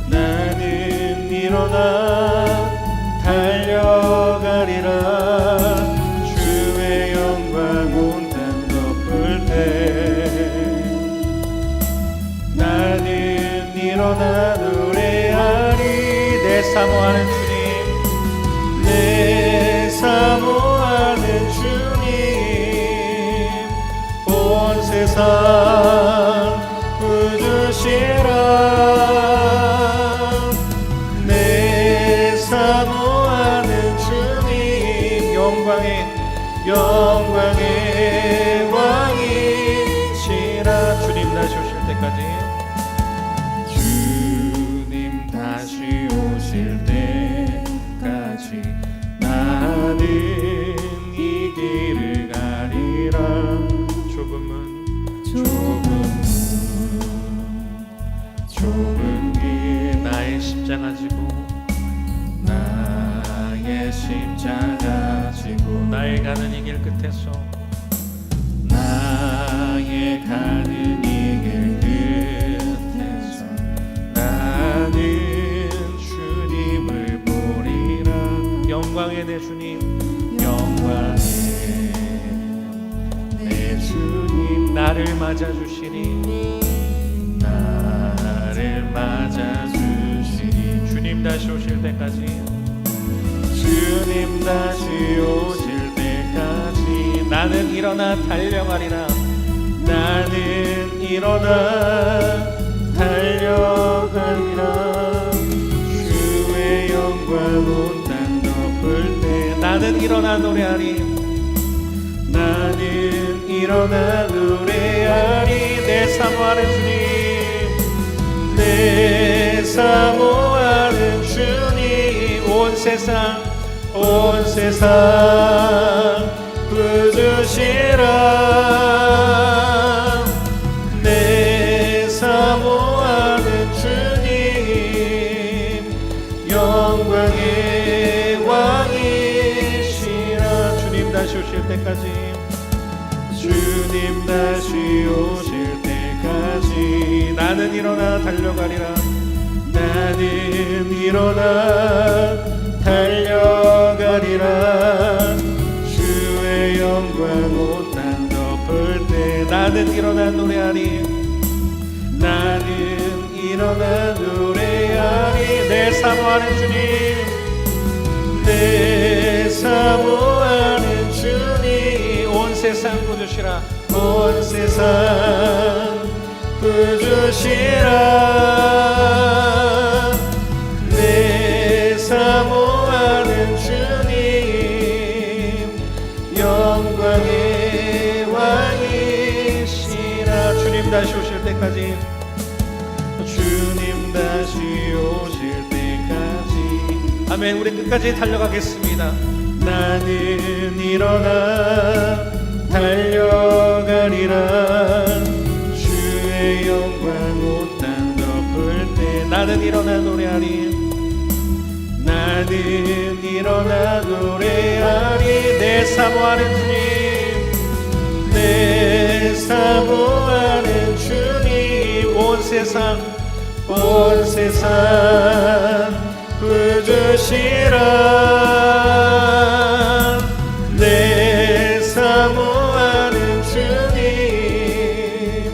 나는 일어나 달려가리라 주의 영광 온 땅 덮을 때 나는 일어나 노래하리 내 사모하는 주님 내 사모하는 주님 온 세상 부주시라 내 사모하는 주님 영광의 왕이시라 주님 다시 오실 때까지 주님 다시 오실 때까지 나는 이 길을 가리라 좁은 길 나의 십자가 지고 나의 십자가 지고 나의 가는 이 길 끝에서 나의 가는 이 길 끝에서 나는 주님을 보리라 영광의 내 주님 영광의 내 주님 나를 맞아주시니 나를 맞아주시니 주님 다시 오실 때까지 주님 다시 오실 때까지 나는 일어나 달려가리라 나는 일어나 달려가리라 주의 영광 온 땅 덮을 때 나는 일어나 노래하리 나는 일어나 노래하리 내 사모하는 주님 내 사모하는 주님 온 세상 부주시라 내 사모하는 주님 영광의 왕이시라 주님 다시 오실 때까지 주님 다시 오실 때까지 나는 일어나 달려가리라 나는 일어나 달려가리라 주의 영광 온 땅 덮을 때 나는 일어나 노래하리 나는 일어나 노래하리 내 사모하는 주님 내 사모하는 주님 온 세상 부주시라 온 세상 부주시라 내 사모하는 주님 영광의 왕이시라 주님 다시 오실 때까지 주님 다시 오실 때까지 아멘 우리 끝까지 달려가겠습니다 나는 일어나 달려가리라 주의 영광 온 땅 덮을 때 나는 일어나 노래하리 나는 일어나 노래하리 내 사모하는 주님 내 사모하는 주님 온 세상 부주시라 내 사모하는 주님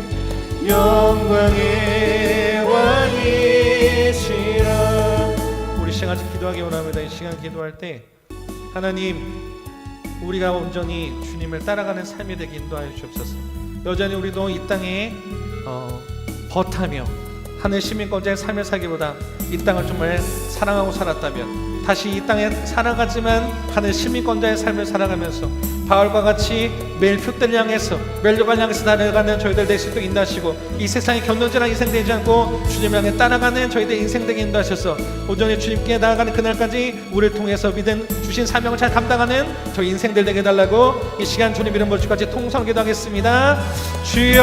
영광의 왕이시라 우리 시간 기도하기 원합니다. 이 시간 기도할 때 하나님 우리가 온전히 주님을 따라가는 삶이 되게 인도하여 주옵소서. 여전히 우리도 이 땅에 벗하며 하늘 시민권자의 삶을 살기보다 이 땅을 정말 사랑하고 살았다면 다시 이 땅에 살아가지만 하는 시민권자의 삶을 살아가면서 바울과 같이 매일 표대를 향해서 멸류관을 향해서 달려가는 저희들 될 수 있도록 인도하시고, 이 세상에 견론질한 인생 되지 않고 주님을 향해 따라가는 저희들 인생 되게 인도하셔서 온전히 주님께 나아가는 그날까지 우리를 통해서 믿은 주신 사명을 잘 감당하는 저희 인생들 되게 해달라고 이 시간 주님 이름으로 주까지 통성 기도하겠습니다. 주여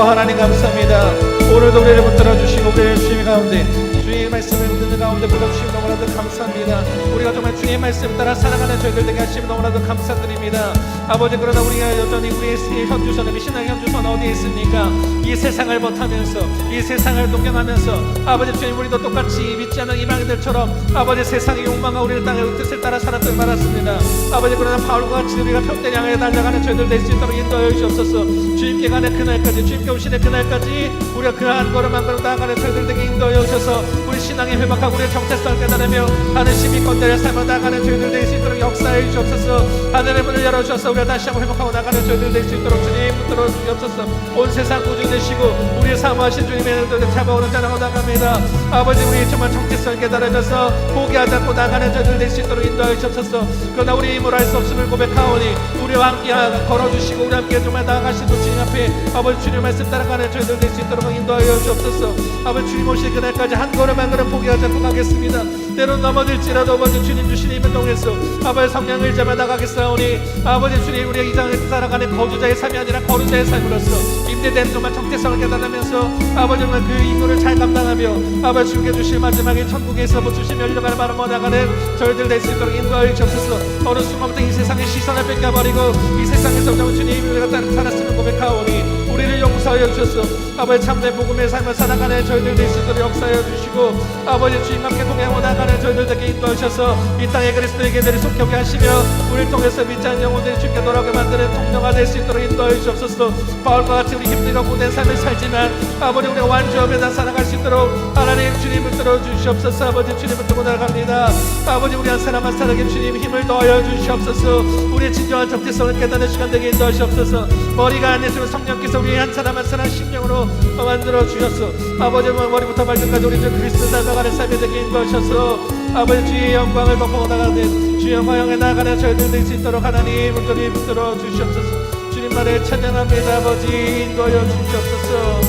하나님 감사합니다. 오늘도 우리를 붙들어 주시고 우리를 주님 가운데 주의 말씀을 듣는 가운데 불러주시면 너무나도 감사합니다. 우리가 정말 주의 말씀 따라 살아가는 저희들 되게 하시면 너무나도 감사드립니다. 아버지, 그러나 우리가 여전히 우리의 현주소는, 신앙의 현주소는 어디에 있습니까? 이 세상을 버타면서, 이 세상을 동경하면서 아버지 주님, 우리도 똑같이 믿지 않는 이방인들처럼 아버지 세상의 욕망과 우리의 땅의 뜻을 따라 살았던 말았습니다. 아버지, 그러나 바울과 같이 우리가 표대를 향해 달려가는 저희들 될 수 있도록 인도하여 주옵소서. 주님께 가는 그날까지, 주님께 오시는 그날까지 우리가 그 한 걸음 한 걸음 나아가는 저희들 되게 인도하여 주셔서 우리 신앙의 회복하고 우리의 정체성을 깨달으며 하는 시민권들의 삶을 나아가는 저희들 될 수 있도록 역사해 주옵소서. 하늘의 문을 열어주셔서 우리가 다시 한번 회복하고 나가는 저희들 될 수 있도록 주님 붙들어 주옵소서. 온 세상 구주 되시고 우리의 사모하신 주님의 은혜를 잡아오는 자라고 나갑니다. 아버지, 우리 정말 정체성을 깨달아져서 포기하지 않고 나가는 저희들 될 수 있도록 인도하여 주옵소서. 그러나 우리 힘으로 할 수 없음을 고백하오니 우리와 함께 걸어주시고 우리 함께 정말 나아가신 주님 앞에 아버지 주님 말씀 따라가는 저희들 될 수 있도록 인도하여 주옵소서. 아버지, 주님 오실 그날까지 한 걸음 한 걸음 포기하지 않고 가겠습니다. 때론 넘어질지라도 아버지 주님 주신 힘을 통해서 아버지 성령을 잡아 나가겠사오니 아버지 주님, 우리가 이 땅에 살아가는 거주자의 삶이 아니라 거류자의 삶으로서 임대된 정말 정체성을 깨달으면서 아버지 정말 그 임무를 잘 감당하며 아버지 주님께 주실 마지막에 천국에서 주신 멸류관을 바라보며 나가는 저희들 될 수 있도록 인도하여 주옵소서. 어느 순간부터 이 세상의 시선을 뺏겨버리고 이 세상에서 정말 주님 우리가 살았음을 고백하오니 우리를 용서하여 주셔서 아버지 참된 복음의 삶을 살아가는 저희들 될 수 있도록 역사하여 주시고 아버지 주님 함께 동행하고 나가는 저희들 되게 인도하셔서 이 땅의 그리스도의 계들을 속하게 하시며 우리를 통해서 믿지 않는 영혼들이 주께 돌아오게 만드는 통로가 될 수 있도록 인도하여 주옵소서. 바울과 같이 우리 힘들고 고된 삶을 살지만 아버지 우리가 완주하며 다 살아갈 수 있도록 하나님 주님을 들어 주시옵소서. 아버지 주님을 두고 나아갑니다. 아버지, 우리 한 사람 한 사람에게 주님 힘을 더하여 주시옵소서. 우리의 진정한 정체성을 깨닫는 시간 되게 인도하시옵소서. 머리가 아닌 주는 성령께서 우리 한 사람 한 사람 심령으로 만들어 주셨소. 아버지, 머리부터 발끝까지 우리 주 그리스도 닮아가는 삶이 되게 인도하셔서 아버지 주의 영광을 덮어 나가는 주의 영광에 나가는 저희들 될 수 있도록 하나님 온전히 붙들어 주시옵소서. 주님만을 찬양합니다. 아버지 인도하여 주시옵소서.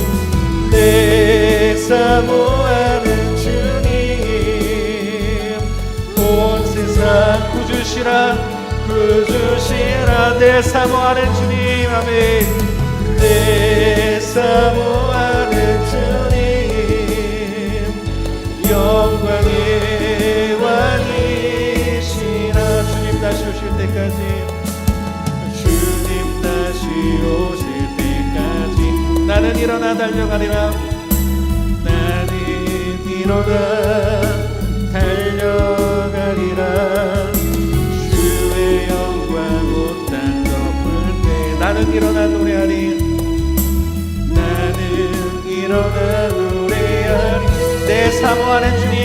내 사모하는 주님, 온 세상 구주시라 내 사모하는 주님. 아멘. 내 사모하는 주님, 영광의 왕이시라. 주님 다시 오실 때까지, 주님 다시 오실 때까지 나는 일어나 달려가리라. 나는 일어나 달려가리라. 주의 영광 온 땅 덮을 때 나는 일어나 노래하리. 나는 일어나 노래하리. 내 사모하는 주님,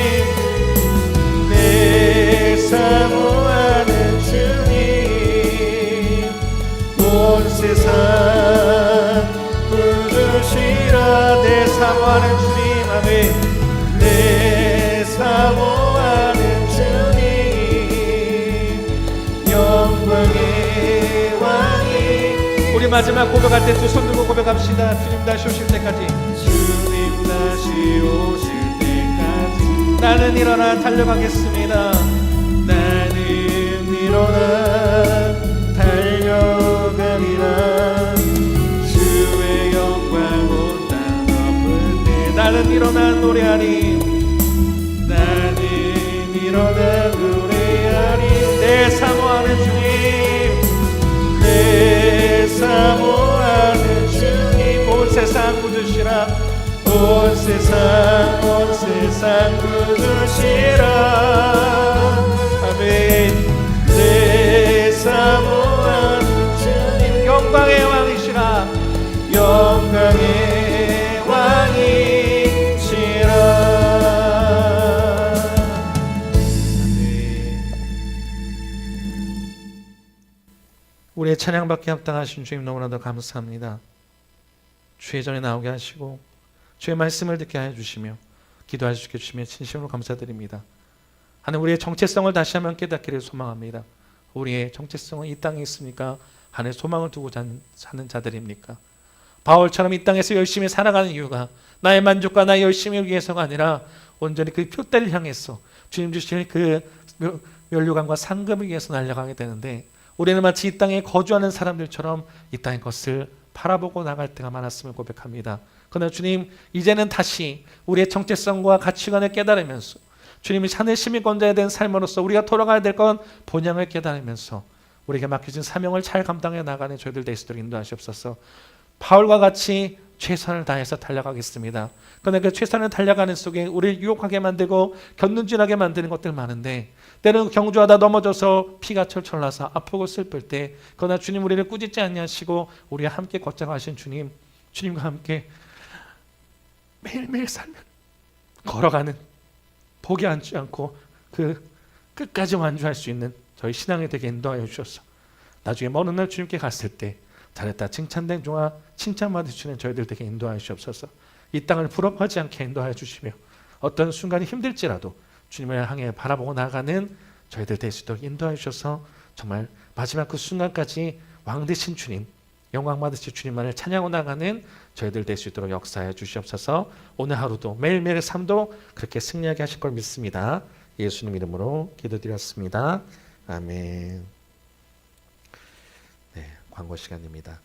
내 사모하는 주님, 온 세상 부르시라. 내 사모하는 주님. 아멘. 내 사모하는 주님, 영광의 왕이. 우리 마지막 고백할 때 두 손 들고 고백합시다. 주님 다시 오실 때까지, 주님 다시 오실 때까지 나는 일어나 달려가겠습니다. 나는 일어나 달려가리라. 주의 영광 온 땅 덮을 때 나는 일어나 노래하리. 나는 일어나 노래하리. 내 사모하는 주님, 내 사모하는 주님, 온 세상 구주시라. 온 세상 구주시라. 아멘. 내 사모하는 주님, 영광의 왕이시라. 영광의 왕이시라. 아멘. 우리의 찬양받기 합당하신 주님 너무나도 감사합니다. 주의 전에 나오게 하시고 주의 말씀을 듣게 하여 주시며 기도하여 주시며 진심으로 감사드립니다. 하나님 우리의 정체성을 다시 한번 깨닫기를 소망합니다. 우리의 정체성은 이 땅에 있습니까? 하나님의 소망을 두고 사는 자들입니까? 바울처럼 이 땅에서 열심히 살아가는 이유가 나의 만족과 나의 열심을 위해서가 아니라 온전히 그 표대를 향해서 주님 주실 그 면류관과 상급을 위해서 날아가게 되는데, 우리는 마치 이 땅에 거주하는 사람들처럼 이 땅의 것을 바라보고 나갈 때가 많았음을 고백합니다. 그러나 주님, 이제는 다시 우리의 정체성과 가치관을 깨달으면서 주님이 하늘 시민권자에 대한 삶으로서 우리가 돌아가야 될 건 본향을 깨달으면서 우리에게 맡겨진 사명을 잘 감당해 나가는 저희들 될 수 있도록 인도하시옵소서. 바울과 같이 최선을 다해서 달려가겠습니다. 그러나 그 최선을 달려가는 속에 우리를 유혹하게 만들고 견눈질하게 만드는 것들 많은데, 때로는 경주하다 넘어져서 피가 철철 나서 아프고 슬플 때, 그러나 주님 우리를 꾸짖지 아니하시고 우리와 함께 걷자가신 주님, 주님과 함께 매일매일 살면 걸어가는, 포기하지 않고 그 끝까지 완주할 수 있는 저희 신앙이 되게 인도하여 주셔서 나중에 먼 날 주님께 갔을 때 잘했다 칭찬된 종아 칭찬받을 수 있는 저희들 되게 인도하여 주옵소서. 이 땅을 부럽하지 않게 인도하여 주시며 어떤 순간이 힘들지라도 주님을 향해 바라보고 나아가는 저희들 될 수 있도록 인도하여 주셔서 정말 마지막 그 순간까지 왕 되신 주님, 영광 받으실 주님만을 찬양하고 나가는 저희들 될 수 있도록 역사해 주시옵소서. 오늘 하루도 매일매일의 삶도 그렇게 승리하게 하실 걸 믿습니다. 예수님 이름으로 기도드렸습니다. 아멘. 네, 광고 시간입니다.